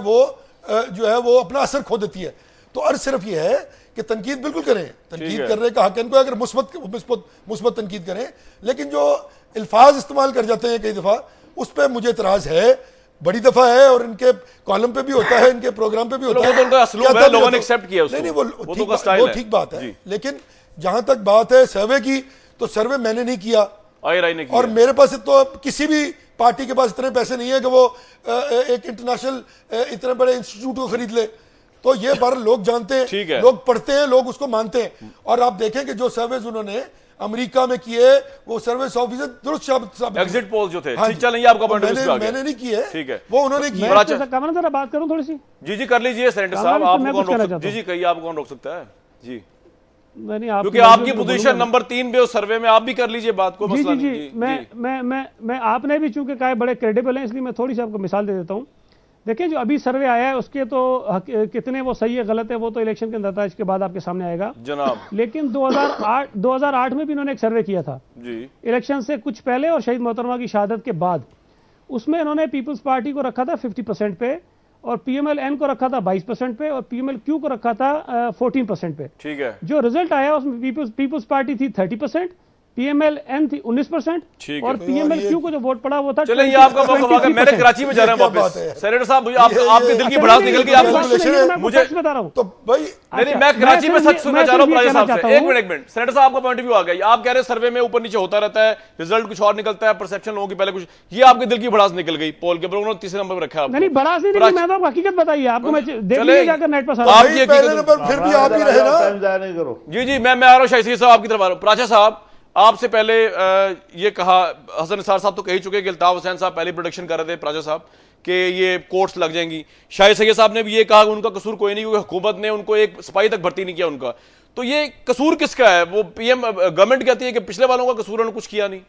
S2: वो अपना असर खो देती है। तो अर्ज सिर्फ ये है कि तनकीद बिल्कुल करें, तनकीद करने का हक है इनको, अगर मुस्बत तनकीद करें। लेकिन जो अल्फाज इस्तेमाल कर जाते हैं कई दफा, उस पर मुझे इतराज है, बड़ी दफा है, और इनके कॉलम पे भी होता है, इनके प्रोग्राम पे भी होता है,
S1: लोगों ने एक्सेप्ट किया उसको।
S2: नहीं, वो ठीक बात है। लेकिन जहां तक बात है सर्वे की, तो सर्वे मैंने नहीं किया,
S1: IRI ने किया,
S2: और मेरे पास तो किसी भी पार्टी के पास इतने पैसे नहीं है कि वो एक इंटरनेशनल इतने बड़े इंस्टीट्यूट को खरीद ले। तो ये बार लोग जानते हैं, लोग पढ़ते हैं, लोग उसको मानते हैं। और आप देखें कि जो सर्वेज उन्होंने अमेरिका में किए, वो सर्विस ऑफिसर दुरुस्त
S1: एग्जिट पोल जो थे। चलिए आपका पॉइंट
S2: मैंने नहीं किए,
S1: ठीक है,
S2: वो उन्होंने किए।
S3: जरा बात करूं थोड़ी सी।
S1: जी कर लीजिए सेनेटर साहब, आप कौन रोक सकता है? जी कहिए, आप कौन रोक सकता है? जी, क्योंकि आपकी पोजीशन नंबर 3 पे सर्वे में, आप भी कर लीजिए बात को।
S3: जी, जी, जी, मैं आपने भी चूंकि कहा बड़े क्रेडिबल हैं, इसलिए मैं थोड़ी सी आपको मिसाल दे देता हूं। देखिए, जो अभी सर्वे आया है उसके तो कितने वो सही है गलत है वो तो इलेक्शन के नतीजे के बाद आपके सामने आएगा
S1: जनाब।
S3: लेकिन 2008 में भी इन्होंने एक सर्वे किया था
S1: जी,
S3: इलेक्शन से कुछ पहले और शहीद मोहतरमा की शहादत के बाद। उसमें इन्होंने पीपल्स पार्टी को रखा था 50% पे, और PMLN को रखा था 22% पे, और PMLQ को रखा था 14% पे।
S1: ठीक है।
S3: जो रिजल्ट आया उसमें पीपल्स पार्टी थी 30%, PMLN थी 19%, और PMLQ को जो वोट पड़ा वो था।
S1: चलिए, आपका मौका, मैंने कराची में जा रहा हूं वापस। सेनेटर साहब, आपके दिल की भड़ास निकल गई, आप मुझे
S3: बता रहा हूं
S2: तो भाई
S1: नहीं, मैं कराची में सच सुनना चाह रहा हूं राजा साहब से। एक मिनट सेनेटर साहब, आपका पॉइंट ऑफ व्यू आ गया। आप कह रहे हैं सर्वे में ऊपर नीचे होता रहता है, रिजल्ट कुछ और निकलता है, परसेप्शन लोगों की पहले कुछ, ये आपके दिल की भड़ास निकल गई पोल के ऊपर, उन्होंने तीसरे नंबर पर रखा।
S3: नहीं, भड़ास नहीं, मैं तो हकीकत बताइए आपको, मैं देख लीजिए जाकर नेट पर।
S2: पहले नंबर फिर भी आप ही रहे ना।
S1: जी, मैं आ रहा हूं शायद साहब आपकी तरफ आ रहा हूं। प्राचा साहब, आपसे पहले ये कहा, हसन निसार साहब तो कह ही चुके कि अल्ताफ हुसैन साहब पहले प्रोडक्शन कर रहे थे प्राचा साहब कि ये कोर्ट्स लग जाएंगी। शाहिद सैयद साहब ने भी ये कहा कि उनका कसूर कोई नहीं, क्योंकि हुकूमत ने उनको एक सिपाही तक भर्ती नहीं किया उनका। तो ये कसूर किसका है? वो PM गवर्नमेंट कहती है कि पिछले वालों का कसूर, उन्होंने कुछ किया नहीं।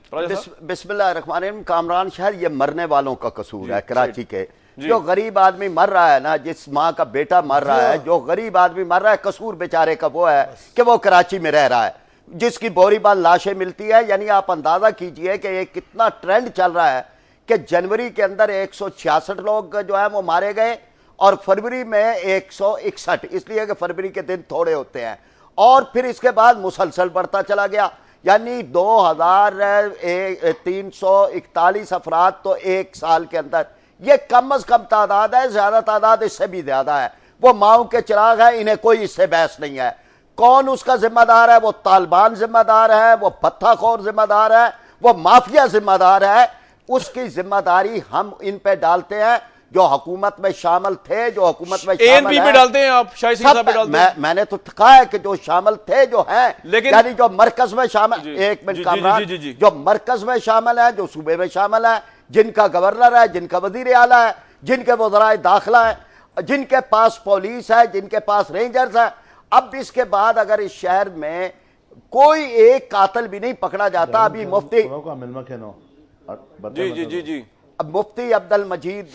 S6: बिस्मिल्लाहिर्रहमानिर्रहीम। कामरान शहर ये मरने वालों का कसूर है, कराची के जो गरीब आदमी मर रहा है ना, जिस माँ का बेटा मर रहा है, जो गरीब आदमी मर रहा है, कसूर बेचारे का वो है कि वो कराची में रह रहा है, जिसकी बोरीबाल लाशें मिलती है। यानी आप अंदाजा कीजिए कि ये कितना ट्रेंड चल रहा है कि जनवरी के अंदर 166 लोग जो है वो मारे गए, और फरवरी में 161, इसलिए कि फरवरी के दिन थोड़े होते हैं, और फिर इसके बाद मुसलसल बढ़ता चला गया। यानी 2341 अफराद तो एक साल के अंदर, ये कम अज कम तादाद है, ज्यादा तादाद इससे भी ज्यादा है। वो माओ के चिराग है, इन्हें कोई इससे बहस नहीं है। कौन उसका जिम्मेदार है? वो तालिबान जिम्मेदार है, वो पत्थाखोर जिम्मेदार है, वो माफिया जिम्मेदार है। उसकी जिम्मेदारी हम इन पे डालते हैं जो हुकूमत में शामिल थे, जो हुकूमत में शामिल
S1: पे डालते हैं आप, शायद साहब पे डालते हैं।
S6: मैंने तो कहा है कि जो शामिल थे, जो हैं,
S1: लेकिन
S6: यानी जो मरकज में शामिल, एक मिनट कामरान, जो मरकज में शामिल है, जो सूबे में शामिल है, जिनका गवर्नर है, जिनका वजीर आला है, जिनके वज़राए दाखिला है, जिनके पास पुलिस है, जिनके पास रेंजर्स है। अब इसके बाद अगर इस शहर में कोई एक कातिल भी नहीं पकड़ा जाता, अभी मुफ्ती
S1: जी
S6: अब मुफ्ती अब्दुल मजीद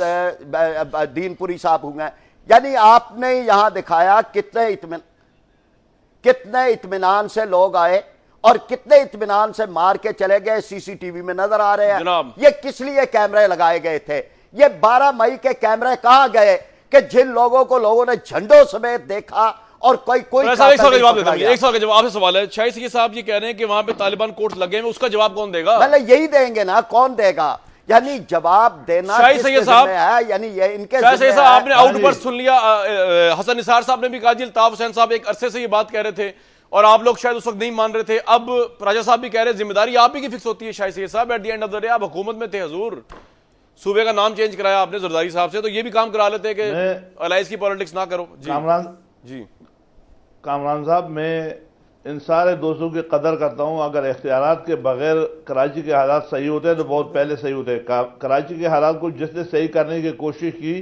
S6: दीनपुरी साहब हुए, यानी आपने यहां दिखाया कितने इत्मीनान से लोग आए और कितने इत्मीनान से मार के चले गए, सीसीटीवी में नजर आ रहे हैं। ये किस लिए कैमरे लगाए गए थे? ये 12 मई के कैमरे कहां गए कि जिन लोगों को लोगों ने झंडों समेत देखा और कोई
S1: एक सवाल का जवाब देता हूं, एक सवाल का जवाब आपसे सवाल है। शाहिद सईद साहब ये कह रहे हैं कि वहां पे तालिबान कोर्ट लगे हैं, उसका जवाब कौन देगा?
S6: मतलब यही देंगे ना, कौन देगा? यानी जवाब देना
S1: शाहिद सईद साहब
S6: है, यानी ये इनके
S1: शाहिद सईद साहब आपने आउटबर्स्ट सुन लिया। हसन निसार साहब ने भी कहा जी, अल्ताफ हुसैन साहब एक अरसे से ये बात कह रहे थे और आप लोग शायद उस वक्त नहीं मान रहे थे। अब राजा साहब भी कह रहे हैं जिम्मेदारी आप ही की फिक्स होती है। शाहिद सईद साहब at the end of the day आप हुकूमत में थे हजूर, सूबे का नाम चेंज कराया आपने जरदारी साहब से, तो ये भी काम करा लेते कि अलायंस की पॉलिटिक्स ना करो।
S4: कामरान साहब, मैं इन सारे दोस्तों की कदर करता हूं। अगर इख्तियारात के बगैर कराची के हालात सही होते तो बहुत पहले सही होते। कराची के हालात को जिसने सही करने की कोशिश की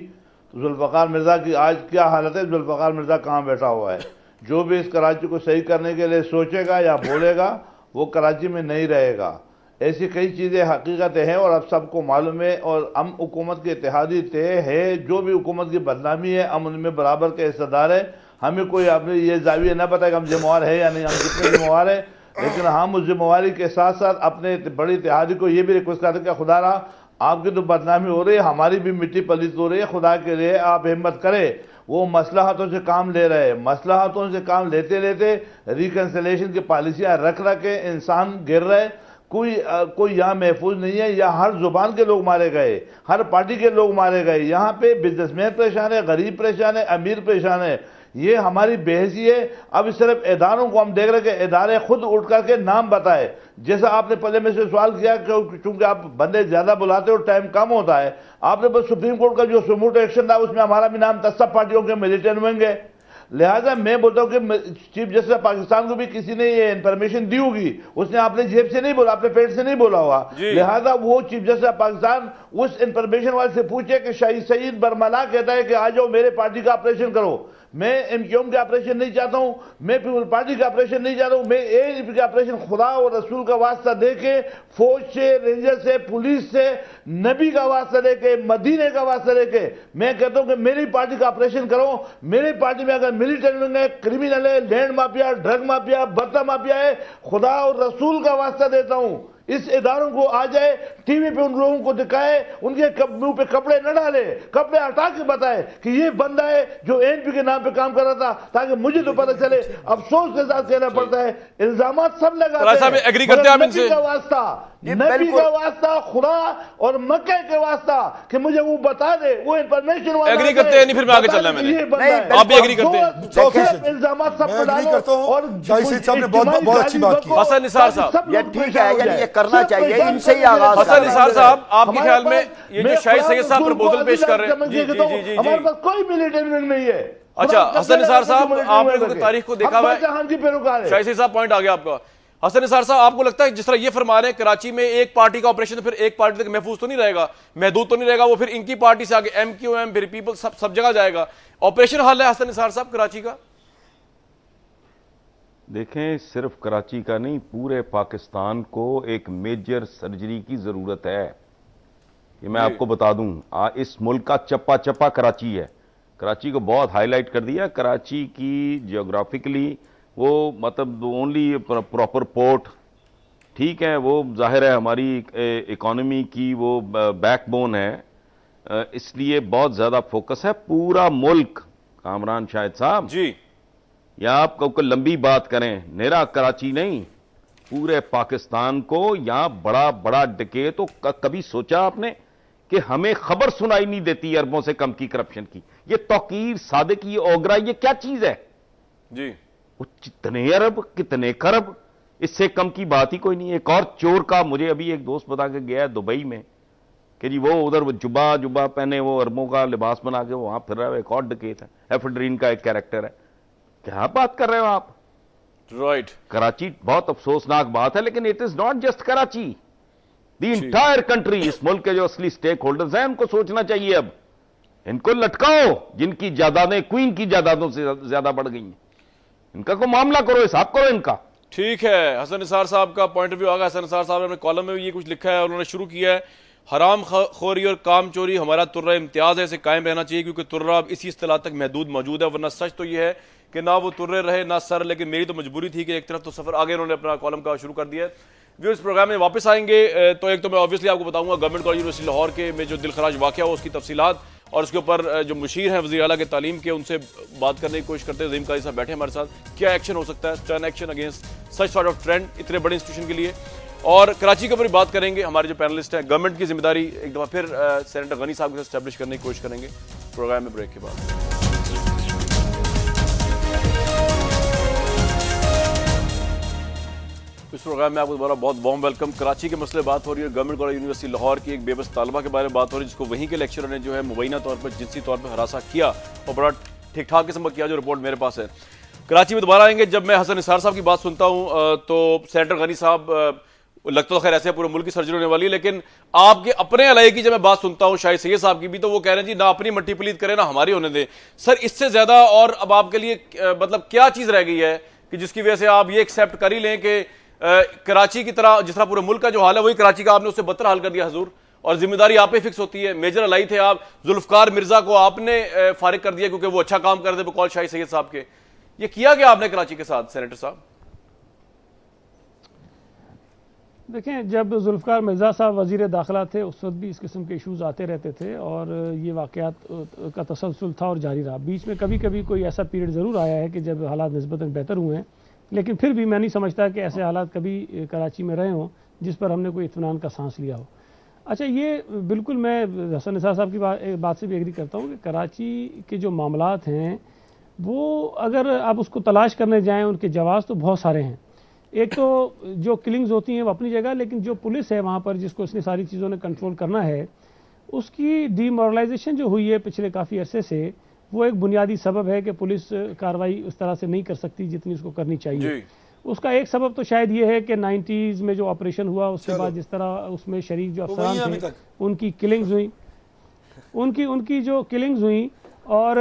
S4: तो जुल्फ़िकार मिर्ज़ा की आज क्या हालत है, जुल्फ़िकार मिर्ज़ा कहाँ बैठा हुआ है। जो भी इस कराची को सही करने के लिए सोचेगा या बोलेगा वो कराची में नहीं रहेगा। ऐसी कई चीज़ें हकीकतें हैं और अब सबको मालूम है और हम हुकूमत के इत्तेहादी तय है। जो भी हुकूमत की बदनामी है हम उनमें बराबर के हिस्सेदार है। हमें कोई अपने ये जाविया न पता कि हम जिम्मेवार है या नहीं, हम कितने जिम्मेवार है, लेकिन हम उस जिम्मेवारी के साथ साथ अपने बड़ी इत्तेहादी को ये भी रिक्वेस्ट करते हैं कि खुदा रहा आपकी तो बदनामी हो रही है, हमारी भी मिट्टी पलीत हो रही है, खुदा के लिए आप हिम्मत करें। वो मसलहतों से काम ले रहे हैं, मसलहतों से काम लेते लेते रिकन्सिलेशन की पॉलिसियाँ रख के इंसान गिर रहे। कोई यहाँ महफूज नहीं है। यहाँ हर जुबान के लोग मारे गए, हर पार्टी के लोग मारे गए। यहाँ पे बिजनेसमैन परेशान है, गरीब परेशान है, अमीर परेशान है। ये हमारी बेहसी है। अब सिर्फ इदारों को हम देख रहे हैं कि इदारे खुद उठ करके नाम बताए। जैसा आपने पहले में से सवाल किया क्योंकि आप बंदे ज्यादा बुलाते हो, टाइम कम होता है, आपने बस सुप्रीम कोर्ट का जो सुमोटो एक्शन था उसमें हमारा भी नाम था, सब पार्टियों के मिलिटेंट होंगे। लिहाजा मैं बोलता हूं कि चीफ जस्टिस पाकिस्तान को भी किसी ने ये इंफॉर्मेशन दी होगी, उसने अपने जेब से नहीं बोला, अपने पेट से नहीं बोला हुआ। लिहाजा वो चीफ जस्टिस पाकिस्तान उस इंफॉर्मेशन वाले से पूछे कि शाहिद सईद बरमला कहता है कि आ जाओ मेरे पार्टी का ऑपरेशन करो। मैं एमक्यूएम का ऑपरेशन नहीं चाहता हूं, मैं पीपल पार्टी का ऑपरेशन नहीं चाहता हूं, मैं एएनपी का ऑपरेशन खुदा और रसूल का वास्ता देके, फौज से, रेंजर से, पुलिस से, नबी का वास्ता देके, मदीने का वास्ता देके मैं कहता हूं कि मेरी पार्टी का ऑपरेशन करो। मेरी पार्टी में अगर मिलिटेंट है, क्रिमिनल है, लैंड माफिया, ड्रग माफिया, बर्ता माफिया है, खुदा और रसूल का वास्ता देता हूं इस इदारों को आ जाए, टीवी पे उन लोगों को दिखाए, उनके मुंह पे कपड़े न डाले, कपड़े हटा के बताए कि ये बंदा है जो एनपी के नाम पे काम कर रहा था, ताकि मुझे तो पता चले। अफसोस के साथ कहना पड़ता है इल्जाम सब लगाते हैं।
S1: एग्री करते हैं
S6: नबी का वास्ता, नबी का वास्ता, खुदा और मक्के के वास्ता कि मुझे वो बता दे, वो इंफॉर्मेशन
S1: एग्री करते हैं। नहीं फिर मैं आगे चलना है, आप भी एग्री करते हैं।
S6: इल्जाम सब पे डालो और
S2: शाहिद साहब ने बहुत अच्छी बात की।
S1: हसन निसार साहब,
S6: ये ठीक है, यानी ये करना चाहिए, इनसे ही आगाज।
S1: हसन निसार साहब, आपके ख्याल में ये जो शाहिद सईद साहब प्रपोजल पेश कर रहे हैं, जी
S6: हमारे पास कोई मिलिटेंट नहीं है।
S1: अच्छा हसन निसार साहब, आपने तारीख को देखा हुआ है, शाहिद सईद साहब पॉइंट आ गया आपका। हसन निसार साहब, आपको लगता है जिस तरह ये फरमा रहे हैं कराची में एक पार्टी का ऑपरेशन फिर एक पार्टी तक महफूज तो नहीं रहेगा, महदूद तो नहीं रहेगा, वो फिर इनकी पार्टी से आगे एमक्यूएम फिर पीपल सब जगह जाएगा। ऑपरेशन हल है हसन निसार साहब कराची का?
S5: देखें, सिर्फ कराची का नहीं, पूरे पाकिस्तान को एक मेजर सर्जरी की जरूरत है। ये मैं आपको बता दूं, इस मुल्क का चप्पा चप्पा कराची है। कराची को बहुत हाईलाइट कर दिया। कराची की जियोग्राफिकली वो मतलब ओनली प्रॉपर पोर्ट, ठीक है, वो जाहिर है हमारी इकोनॉमी की वो बैकबोन है, इसलिए बहुत ज्यादा फोकस है। पूरा मुल्क, कामरान शाहिद साहब
S1: जी,
S5: या आप लंबी बात करें, नेरा कराची नहीं, पूरे पाकिस्तान को यहां बड़ा बड़ा डके। तो कभी सोचा आपने कि हमें खबर सुनाई नहीं देती अरबों से कम की करप्शन की? ये तौकीर, सादिक, ये ओगरा, ये क्या चीज है
S1: जी?
S5: वो कितने अरब, कितने खरब, इससे कम की बात ही कोई नहीं है। एक और चोर का मुझे अभी एक दोस्त बता के गया है दुबई में कि जी वो उधर जुबा पहने, वो अरबों का लिबास बना के वहां फिर रहा है। एक और डकेत है, एफेड्रीन का एक कैरेक्टर है। क्या बात कर रहे हो आप?
S1: राइट।
S5: कराची बहुत अफसोसनाक बात है, लेकिन it is not just Karachi, the entire country. इस मुल्क के जो असली स्टेक होल्डर्स हैं उनको सोचना चाहिए अब इनको लटकाओ, जिनकी जायदादें क्वीन की जायदादों से ज्यादा बढ़ गई हैं, इनका को मामला करो, हिसाब करो इनका।
S1: ठीक है, हसन निसार साहब का पॉइंट ऑफ व्यू आगा। हसन निसार साहब ने अपने कॉलम में भी ये कुछ लिखा है, उन्होंने शुरू किया है, हराम खोरी और काम चोरी हमारा तुर्रा इम्तियाज है, इसे कायम रहना चाहिए क्योंकि तुर्रा अब इसी इस्तिलाह तक महदूद मौजूद है, वरना सच तो ये है कि ना वो तुर्रे रहे ना सर, लेकिन मेरी तो मजबूरी थी कि एक तरफ तो सफर आगे उन्होंने अपना कॉलम का शुरू कर दिया है। व्यूअर्स, प्रोग्राम में वापस आएंगे तो एक तो मैं ऑब्वियसली आपको बताऊंगा गवर्नमेंट कॉलेज यूनिवर्सिटी लाहौर के में जो दिलखराज वाक़या हो उसकी तफसीलात, और उसके ऊपर जो मुशीर हैं वज़ीर आला के तालीम के, उनसे बात करने की कोशिश करते हैं। ज़हीम काजी साहब बैठे हमारे साथ, क्या एक्शन हो सकता है, turn action against such sort of trend इतने बड़े इंस्टीट्यूशन के लिए। और कराची के ऊपर बात करेंगे, हमारे जो पैनलिस्ट हैं, गवर्नमेंट की जिम्मेदारी एक दफ़ा फिर सेनेटर गनी साहब के साथ स्टैब्लिश करने की कोशिश करेंगे प्रोग्राम में ब्रेक के बाद। इस प्रोग्राम में आपको दोबारा बहुत वार्म वेलकम। कराची के मसले बात हो रही है, गवर्नमेंट कॉलेज यूनिवर्सिटी लाहौर की एक बेबस तालबा के बारे में बात हो रही है जिसको वहीं के लेक्चरर ने जो है मुबैना तौर पर जिनसी तौर पर हरासा किया और बड़ा ठीक ठाक किस्म का किया, जो रिपोर्ट मेरे पास है। कराची में दोबारा आएंगे। जब मैं हसन निसार साहब की बात सुनता हूँ तो सेनेटर गनी साहब, लगता तो खैर ऐसे पूरे मुल्क की सर्जरी होने वाली है, लेकिन आपके अपने इलाके की जब मैं बात सुनता हूँ शाहिद सैयद साहब की भी, तो वो कह रहे हैं जी ना अपनी मट्टी पलीत करें ना हमारी होने दें। सर, इससे ज्यादा और अब आपके लिए मतलब क्या चीज रह गई है कि जिसकी वजह से आप ये एक्सेप्ट कर ही लें कि कराची की तरह जिस तरह पूरे मुल्क का जो हाल है वही कराची का आपने उससे बदतर हाल कर दिया हजूर, और जिम्मेदारी आप पे फिक्स होती है। मेजर अलाई थे आप, जुल्फकार मिर्जा को आपने फारिग कर दिया क्योंकि वो अच्छा काम कर रहे थे बकौल शाहिद सैयद साहब के। ये किया गया आपने कराची के साथ सेनेटर साहब?
S3: देखें, जब जुल्फकार मिर्जा साहब वजीर दाखिला थे उस वक्त भी इस किस्म के इशूज़ आते रहते थे और ये वाक़यात का तसलसल था और जारी रहा। बीच में कभी कभी कोई ऐसा पीरियड ज़रूर आया है कि जब हालात निस्बतन बेहतर हुए हैं, लेकिन फिर भी मैं नहीं समझता कि ऐसे हालात कभी कराची में रहे हों जिस पर हमने कोई इत्मीनान का सांस लिया हो। अच्छा, ये बिल्कुल मैं हसन निसार साहब की बात से भी एग्री करता हूँ कि कराची के जो मामलात हैं वो अगर आप उसको तलाश करने जाएँ उनके जवाब तो बहुत सारे हैं। एक तो जो किलिंग्स होती हैं वो अपनी जगह, लेकिन जो पुलिस है वहाँ पर जिसको इसने सारी चीज़ों ने कंट्रोल करना है, उसकी डीमोरलाइजेशन जो हुई है पिछले काफ़ी अरसे से, वो एक बुनियादी सबब है कि पुलिस कार्रवाई उस तरह से नहीं कर सकती जितनी उसको करनी चाहिए। उसका एक सबब तो शायद ये है कि 90s में जो ऑपरेशन हुआ उसके बाद जिस तरह उसमें शरीक जो अफसरान थे उनकी किलिंग्स हुई, उनकी जो किलिंग्स हुई, और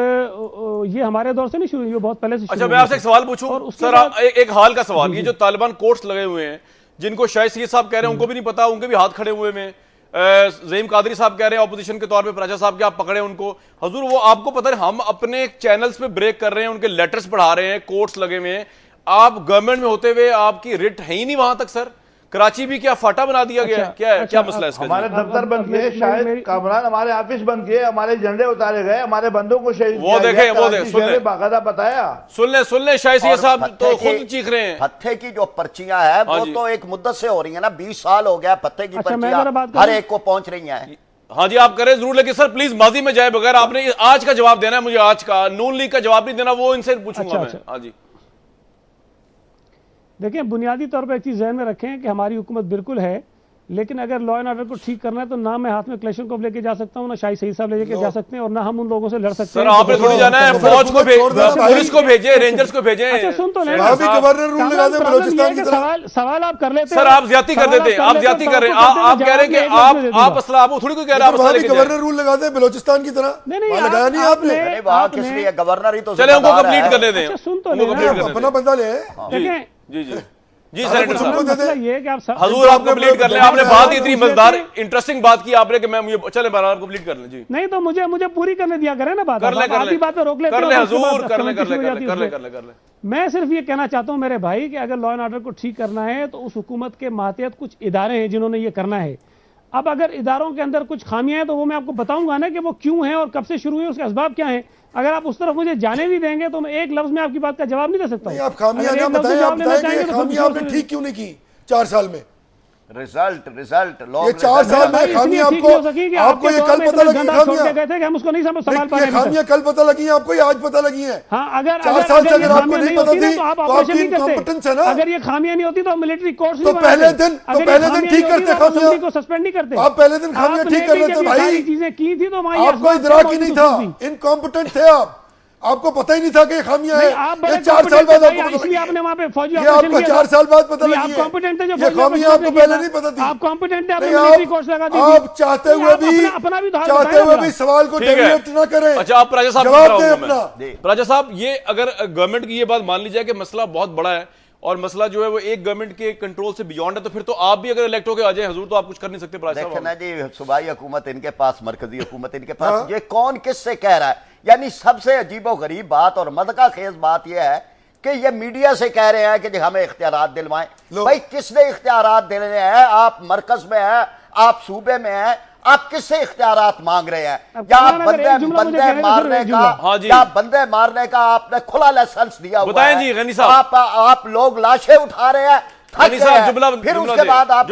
S3: ये हमारे दौर से नहीं शुरू हुई, बहुत पहले से।
S1: अच्छा, मैं आपसे एक सवाल पूछूं सर, एक हाल का सवाल, ये जो तालिबान कोर्ट्स लगे हुए हैं जिनको शायद सैयद साहब कह रहे हैं उनको भी नहीं पता, उनके भी हाथ खड़े हुए में, ज़हीम कादरी साहब कह रहे हैं ऑपोजिशन के तौर पे प्राचा साहब के आप पकड़े उनको, हजूर वो आपको पता है हम अपने चैनल्स पे ब्रेक कर रहे हैं, उनके लेटर्स पढ़ा रहे हैं, कोर्ट्स लगे हुए हैं, आप गवर्नमेंट में होते हुए आपकी रिट है ही नहीं वहां तक। सर, कराची भी क्या फाटा बना दिया गया? क्या मसला है इसका?
S4: हमारे दफ्तर बन गए, शायद कामरान हमारे ऑफिस बन गए, हमारे झंडे उतारे गए, हमारे बंदों को शहीद
S1: वो देखें सुन ले
S4: बाकायदा बताया,
S1: सुन ले शायद सैयद साहब तो खुद चीख रहे हैं।
S6: पत्ते की जो पर्चियां हैं वो तो एक मुद्दत से हो रही है ना, 20 साल हो गया पत्ते की पर्चियां हर एक को पहुंच रही हैं।
S1: हाँ जी, आप करें जरूर, लेकिन सर प्लीज माजी में जाए बगैर आपने आज का जवाब देना है मुझे, आज का नून लीग का जवाब नहीं देना, वो इनसे पूछूंगा मैं। हाँ जी,
S3: देखिए, बुनियादी तौर पर एक चीज़ ज़हन में रखें कि हमारी हुकूमत बिल्कुल है, लेकिन अगर लॉ एंड ऑर्डर को ठीक करना है तो ना मैं हाथ में क्लेशनकोव लेके जा सकता हूँ, ना शाहिद सैयद साहब लेके जा सकते हैं, और ना हम उन लोगों से लड़ सकते हैं।
S1: सर, आपने थोड़ी जाना है, फौज को पुलिस को भेजे, रेंजर्स को भेजे।
S3: अच्छा, सुन तो ले, सवाल आप कर लेते हैं
S1: सर, आप ज्यादा कर देते हैं, आप ज्यादा कर रहे हैं, आप कह रहे हैं कि आप असला, आप थोड़ी को कह रहे हैं
S2: गवर्नर रूल लगा दे बलोचिस्तान की तरह,
S3: नहीं
S2: लगाया नहीं आपने,
S6: किस लिए गवर्नर ही तो
S1: चले उनको कंप्लीट करने दें,
S3: सुन तो ले,
S2: अपना बंदा ले।
S1: जी जी सेनेटर साहब,
S3: ये कि आप
S1: हजूर आप कंप्लीट कर लें, आपने बात ही इतनी मजेदार इंटरेस्टिंग बात की आपने कि मैं मुझे चले आप कंप्लीट कर लें। जी
S3: नहीं तो मुझे पूरी करने दिया करें ना, बात
S1: कर ले
S3: बात पे रोक लेते
S1: कर ले हजूर, कर ले।
S3: मैं सिर्फ ये कहना चाहता हूं मेरे भाई कि अगर लॉ एंड ऑर्डर को ठीक करना है तो उस हुकूमत के मातहत कुछ इदारे हैं जिन्होंने ये करना है। अब अगर इदारों के अंदर कुछ खामियां हैं तो वो मैं आपको बताऊंगा ना कि वो क्यों है और कब से शुरू हुई, उसके असबाब क्या है। अगर आप उस तरफ मुझे जाने भी देंगे तो मैं एक लफ्ज में आपकी बात का जवाब नहीं दे सकता।
S2: आप खामियां ना बताएं, आप बताएं कि खामियां आपने ठीक क्यों नहीं की 4 साल में।
S6: रिजल्ट
S2: ये 4 साल में खामियां आपको ये कल पता लगी,
S3: खामियां हम उसको नहीं समझ पा रहे,
S2: खामियां कल पता लगी आपको, ये आज पता लगी है।
S3: हाँ, अगर
S2: 4 साल से अगर आपको नहीं पता थी
S3: तो आप
S2: आपकी इनकॉम्पिटेंस है ना।
S3: अगर ये खामियां नहीं होती तो मिलिट्री कोर्स
S2: तो पहले दिन ठीक करते खामियां
S3: को सस्पेंड नहीं करते,
S2: आप पहले दिन खामियां ठीक कर लेते भाई।
S3: चीजें की थी तो
S2: आपको इदराक ही नहीं था, इनकॉम्पिटेंट थे आप। आपको पता ही नहीं था कि ये खामियां
S3: नहीं,
S2: हैं।
S3: आप
S2: ये
S3: बड़े
S2: 4 साल बाद
S3: competent
S2: आपको
S3: थे,
S2: पता
S3: इसलिए
S2: लगी।
S3: आपने वहां पे फौजी
S2: ये
S3: ऑपरेशन
S2: आपको
S3: किया
S2: 4
S3: था।
S2: साल बाद पता
S3: नहीं,
S2: लगी
S3: आप कॉम्पिटेंट थे जो
S2: ये
S3: फौजी
S2: खामियां
S3: ऑपरेशन
S2: आपको
S3: किया
S2: पहले
S3: था।
S2: नहीं पता थी।
S3: आप कॉम्पिटेंट थे, आपने
S2: नहीं,
S3: मिलिट्री कोर्स लगा दी थी।
S2: आप चाहते
S3: नहीं,
S2: हुए
S3: आप
S2: भी
S3: अपना भी तो हाल
S2: चाहते
S3: बताएं
S2: हुए
S3: ना
S2: भी
S3: जरा।
S2: सवाल को
S1: ठीक है।
S2: डेविएट ना करें।
S1: अच्छा, आप राजा साहब
S2: जवाब
S1: की
S2: दें
S1: तरफ आऊंगा
S2: अपना।
S1: मैं। राजा साहब, ये अगर गवर्नमेंट की ये बात मान ली जाए कि मसला बहुत बड़ा है और मसला जो है वो एक गवर्नमेंट के कंट्रोल से बियॉन्ड है, तो फिर तो आप भी अगर इलेक्ट होकर आ जाए हजूर, तो आप कुछ कर नहीं सकते।
S6: देखिए ना जी, सूबाई हुकूमत इनके पास, मरकजी हुकूमत इनके पास, ये कौन किससे कह रहा है? यानी सबसे अजीबो गरीब बात और मदका खेज बात यह है कि ये मीडिया से कह रहे हैं कि हमें इख्तियारात दिलवाएं। भाई किसने इख्तियारात दिलवाए हैं? आप मरकज में हैं, आप सूबे में हैं, आप किससे इख्तियारात मांग रहे हैं? या आप बंदे मारने का, या बंदे मारने का आपने खुला लाइसेंस दिया हुआ
S1: बताएं
S6: है?
S1: जी गनी साहब।
S6: आप लोग लाशें उठा रहे हैं, फिर उसके बाद आप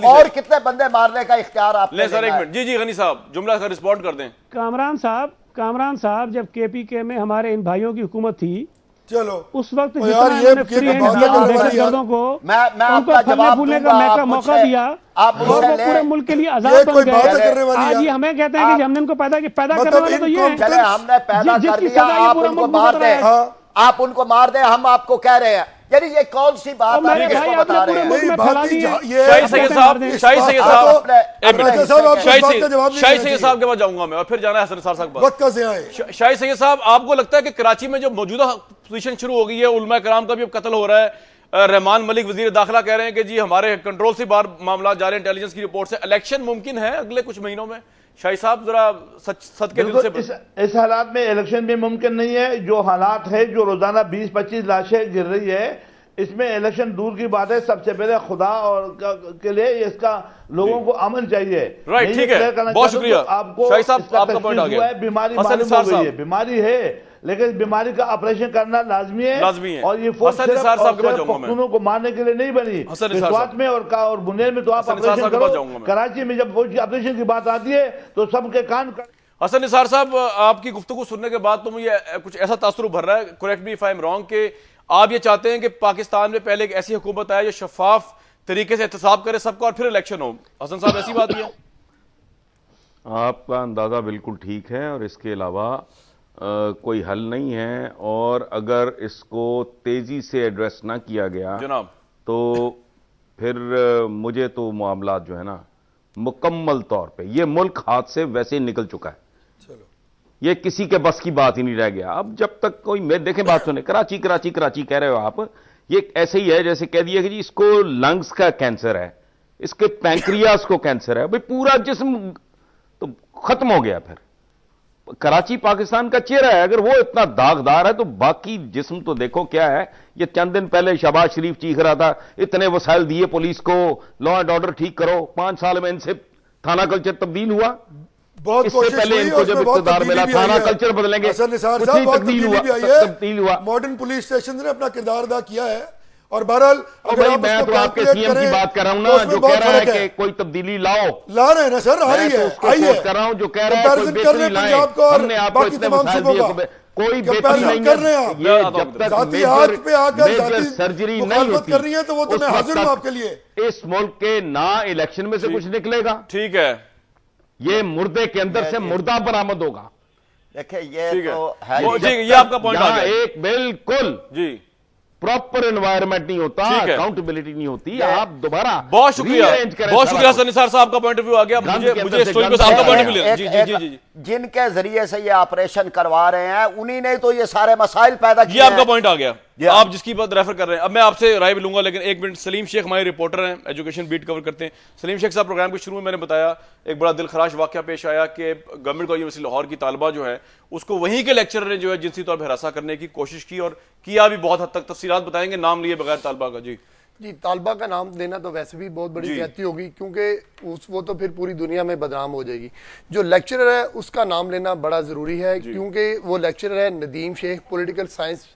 S6: और कितने बंदे मारने का इख्तियार आप
S1: ले? सर एक मिनट, जी जी गनी साहब, जुमला का रिस्पॉन्ड कर दें।
S3: कामरान साहब, जब केपीके में हमारे इन भाइयों की हुकूमत थी,
S2: चलो
S3: उस वक्त
S2: यार ये
S3: दहशतगर्दों को उनको फलने फूलने का मौका दिया और वो पूरे मुल्क के लिए आजाद बन गए। आज ये हमें कहते हैं कि हमने इनको पैदा करने वाले तो ये
S6: चले, हमने पैदा कर दिया, आप उनको मार दे, आप उनको मार दे, हम आपको कह रहे हैं। यानी ये कौन सी बात आप किसको बता रहे हैं?
S1: शाहिद सैयद साहब के पास जाऊंगा मैं और फिर जाना है हसन निसार साहब के पास। शाहिद सैयद साहब, आपको लगता है कि कराची में जो मौजूदा पोजीशन शुरू हो गई है, उलमा कराम का भी अब कत्ल हो रहा है, रहमान मलिक वजीर दाखिला कह रहे हैं कि जी हमारे कंट्रोल से बाहर मामला जा रहे हैं, इंटेलिजेंस की रिपोर्ट से इलेक्शन मुमकिन है अगले कुछ महीनों में? शाही साहब जरा सच के दिल से
S4: इस हालात में इलेक्शन भी मुमकिन नहीं है। जो हालात है, जो रोजाना 20-25 लाशें गिर रही है, इसमें इलेक्शन दूर की बात है। सबसे पहले खुदा और के लिए इसका लोगों को अमन चाहिए।
S1: राइट, ठीक है, बहुत शुक्रिया
S4: आपको।
S1: शाही साहब, आपका पॉइंट आ गया।
S4: बीमारी बीमारी है, लेकिन बीमारी का ऑपरेशन करना लाजमी है। और ये फोर्स पख्तूनों को मारने के लिए नहीं बनी। स्वात में और बुनेर में तो आप ऑपरेशन करो। कराची में जब फौज की ऑपरेशन की बात आती है तो सबके कान।
S1: हसन निसार साहब, आपकी गुफ्तगू सुनने के बाद तो मुझे कुछ ऐसा तासुर भर रहा है, correct me if I am wrong, कि आप ये चाहते हैं कि पाकिस्तान में पहले एक ऐसी हुकूमत आए जो शफाफ तरीके से एहतसाब करे सबका और फिर इलेक्शन हो। हसन साहब, ऐसी बात है?
S5: आपका अंदाजा बिल्कुल ठीक है और इसके अलावा कोई हल नहीं है। और अगर इसको तेजी से एड्रेस ना किया गया
S1: जनाब,
S5: तो फिर मुझे तो मामला जो है ना, मुकम्मल तौर पे ये मुल्क हाथ से वैसे ही निकल चुका है। ये किसी के बस की बात ही नहीं रह गया। अब जब तक कोई मैं देखें, बात सुने, कराची कराची कराची कह रहे हो आप, ये ऐसे ही है जैसे कह दिया कि जी इसको लंग्स का कैंसर है, इसके पैंक्रियास को कैंसर है, भाई पूरा जिस्म तो खत्म हो गया। फिर कराची पाकिस्तान का चेहरा है, अगर वो इतना दागदार है तो बाकी जिस्म तो देखो क्या है। ये चंद दिन पहले शहबाज शरीफ चीख रहा था, इतने वसाइल दिए पुलिस को, लॉ एंड ऑर्डर ठीक करो, 5 साल में इनसे थाना कल्चर तब्दील हुआ।
S2: बहुत
S5: इससे पहले इनको जब इख्तिदार मिला, थाना कल्चर बदलेंगे, तब्दील हुआ।
S2: मॉडर्न पुलिस स्टेशन ने अपना किरदार अदा किया है। और बहरहाल
S5: भाई मैं तो आपके सीएम की बात कर रहा हूं ना, जो कह रहा है कि कोई तब्दीली लाओ,
S2: ला रहे हैं ना सर, आ रही है, आई है,
S5: कर रहा हूं, जो कह रहा है कोई बेहतरी लाएं। हमने आपको इतने वसाइल दिए, कोई बेहतरी नहीं
S2: कर रहे हैं।
S5: ये जब तक
S2: हाथ पे आकर
S5: मेजर सर्जरी नहीं होती
S2: कर रही है, तो वो तो मैं हाजिर हूं आपके लिए।
S5: इस मुल्क के ना इलेक्शन में से कुछ निकलेगा।
S1: ठीक है,
S5: ये मुर्दे के अंदर से मुर्दा बरामद होगा।
S6: देखिए ये तो है,
S1: ये आपका पॉइंट आ गया।
S5: एक बिल्कुल
S1: जी
S5: प्रॉपर एनवायरमेंट नहीं होता, अकाउंटेबिलिटी नहीं होती। आप दोबारा
S1: बहुत शुक्रिया हसन निसार साहब का पॉइंट ऑफ व्यू आ गया। मुझे स्टोरी पे आपका पॉइंट ऑफ व्यू मिला। जी जी जी,
S6: जिनके जरिए से ये ऑपरेशन करवा रहे हैं उन्हीं ने तो ये सारे मसाइल पैदा किए।
S1: ये आपका पॉइंट आ गया, आप जिसकी बात रेफर कर रहे हैं। अब मैं आपसे राय भी लूंगा, लेकिन एक मिनट। सलीम शेख हमारे रिपोर्टर हैं, एजुकेशन बीट कवर करते हैं। सलीम शेख साहब, प्रोग्राम के शुरू में मैंने बताया एक बड़ा दिलखराश वाकया पेश आया कि गवर्नमेंट यूनिवर्सिटी लाहौर की तालिबा जो है, उसको वहीं के लेक्चरर ने जो है जिनसी तौर पर हरासा करने की कोशिश की और किया भी बहुत हद तक। तफसीलात बताएंगे नाम लिए बगैर तालिबा का। जी
S7: तालिबा का नाम देना तो वैसे भी बहुत बड़ी ज्यादती होगी, क्योंकि वो तो फिर पूरी दुनिया में बदनाम हो जाएगी। जो लेक्चरर है उसका नाम लेना बड़ा ज़रूरी है, क्योंकि वो लेक्चरर है नदीम शेख, पॉलिटिकल साइंस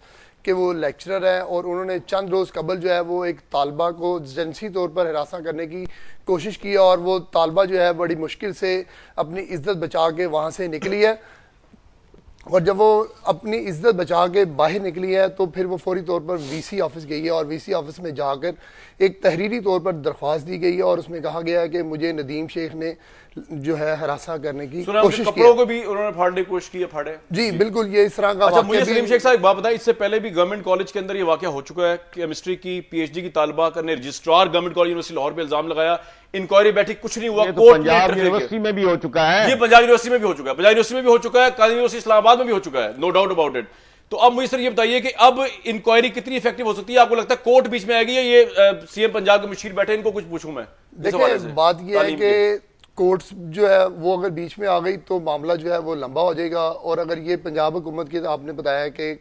S7: के वो लेक्चरर है। और उन्होंने चंद रोज़ कबल जो है वो एक तालिबा को जिनसी तौर पर हरासा करने की कोशिश की और वो तालिबा जो है बड़ी मुश्किल से अपनी इज्जत बचा के वहाँ से निकली है। और जब वो अपनी इज्जत बचा के बाहर निकली है तो फिर वो फौरी तौर पर वीसी ऑफिस गई है और वीसी ऑफिस में जाकर एक तहरीरी तौर पर दरख्वास्त दी गई है और उसमें कहा गया है कि मुझे नदीम शेख ने जो है हरासा करने की कोशिश की।
S1: कपड़ों को भी उन्होंने फाड़ने की कोशिश की है, फाड़े
S7: जी बिल्कुल, ये इस तरह का
S1: अच्छा मुझे सलीम शेख साहब एक बात बताएं, इससे पहले भी गवर्नमेंट कॉलेज के अंदर ये वाकया हो चुका है, केमिस्ट्री की पीएचडी की तालिबा ने registrar government college university Lahore पे इल्जाम लगाया, इंक्वायरी बैठी, कुछ नहीं हुआ,
S5: कोर्ट पंजाब यूनिवर्सिटी में भी हो चुका है,
S1: ये पंजाब यूनिवर्सिटी में भी हो चुका है, पंजाब यूनिवर्सिटी में भी हो चुका है, काजी यूनिवर्सिटी इस्लामाबाद में भी हो चुका है, नो डाउट अबाउट इट। तो अब मुझे सर ये बताइए कि अब इंक्वायरी कितनी इफेक्टिव हो सकती है? आपको लगता है कोर्ट बीच में आएगी या ये सीएम पंजाब के मुशीर बैठे, इनको कुछ पूछूं मैं?
S7: देखिए बात ये है कि कोर्ट्स जो है वो अगर बीच में आ गई तो मामला जो है वो लंबा हो जाएगा। और अगर ये पंजाब हुकूमत की, आपने बताया कि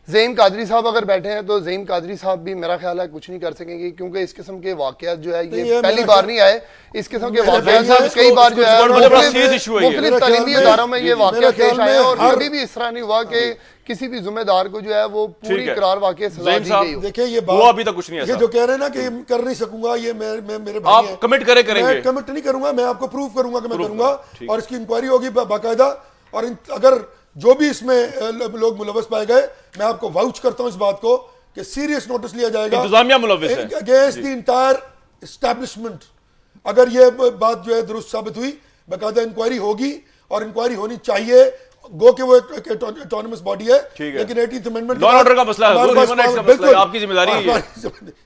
S7: ज़हीम कादरी साहब अगर बैठे हैं तो ज़हीम कादरी साहब भी मेरा ख्याल है कुछ नहीं कर सकेंगे, क्योंकि इस किस्म के वाकयात जो है ये पहली बार नहीं आए, इस किस्म के वाकयात कई बार जो है मुख्तलिफ तालीमी इदारों में ये वाकया पेश आए और कभी भी इस तरह नहीं हुआ कि किसी भी जिम्मेदार को जो है वो पूरी करार वाकई सजा दी गई हो।
S2: देखिए ये
S1: बात अभी तक कुछ नहीं है,
S2: ये जो कह रहे हैं ना कि कर नहीं सकूंगा, ये मैं मेरे भाई
S1: आप कमिट करेंगे,
S2: मैं कमिट नहीं करूंगा, मैं आपको प्रूफ करूंगा कि मैं करूंगा और इसकी इंक्वायरी होगी बाकायदा। और अगर जो भी इसमें लोग मुलव्वस पाए गए, मैं आपको वाउच करता हूं इस बात को कि सीरियस नोटिस लिया जाएगा
S1: इंतजामिया मुलव्वस है
S2: अगेंस्ट द इंटायर एस्टैब्लिशमेंट। अगर ये बात जो है दुरुस्त साबित हुई, बाकायदा इंक्वायरी होगी और इंक्वायरी होनी चाहिए, गो के वो ऑटोनमस बॉडी है, लेकिन 18th अमेंडमेंट
S1: लॉ ऑर्डर का मसला है, बिल्कुल आपकी जिम्मेदारी है,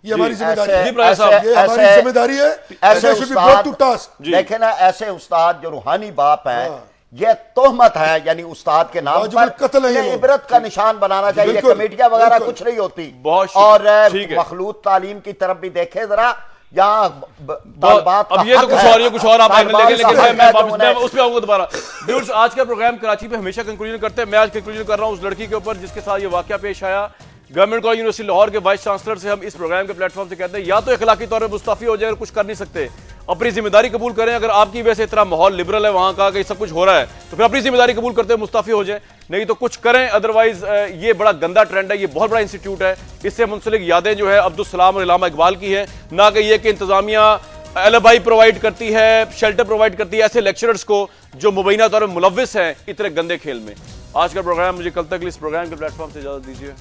S2: ये हमारी जिम्मेदारी है,
S6: ये
S2: हमारी जिम्मेदारी है।
S6: ऐसे देखे ना, ऐसे उस्ताद जो रूहानी बाप है, ये तोहमत है यानी उस्ताद के नाम पर
S2: कत्ल है,
S6: इबरत का निशान बनाना चाहिए। कमेटियां वगैरह कुछ नहीं होती, और मखलूत तालीम की तरफ भी देखे जरा, यहाँ
S1: अब ये तो कुछ और, ये कुछ और आप लेकिन मैं उस पर आऊंगा दोबारा। व्यूअर्स, आज का प्रोग्राम कराची पे हमेशा कंक्लूजन करते हैं, मैं आज कंक्लूजन कर रहा हूँ उस लड़की के ऊपर जिसके साथ ये वाकया पेश आया। गवर्नमेंट कॉलेज यूनिवर्सिटी लाहौर के वाइस चांसलर से हम इस प्रोग्राम के प्लेटफॉर्म से कहते हैं, या तो इखलाकी तौर पर मुस्तफी हो जाए और कुछ कर नहीं सकते, अपनी जिम्मेदारी कबूल करें। अगर आपकी वजह से इतना माहौल लिबरल है वहां का कि सब कुछ हो रहा है, तो फिर अपनी जिम्मेदारी कबूल करते हुए मुस्तफी हो जाए, नहीं तो कुछ करें। अदरवाइज ये बड़ा गंदा ट्रेंड है, ये बहुत बड़ा इंस्टीट्यूट है, इससे मुंसलिक यादें जो है अब्दुल सलाम और इलामा इकबाल की है, ना कि ये कि इंतजामिया एलबाई प्रोवाइड करती है, शेल्टर प्रोवाइड करती है ऐसे लेक्चरर्स को जो मुबैना तौर पर मुलव्विस हैं इतने गंदे खेल में। आज का प्रोग्राम मुझे कल तक इस प्रोग्राम के प्लेटफॉर्म से इजाजत दीजिए।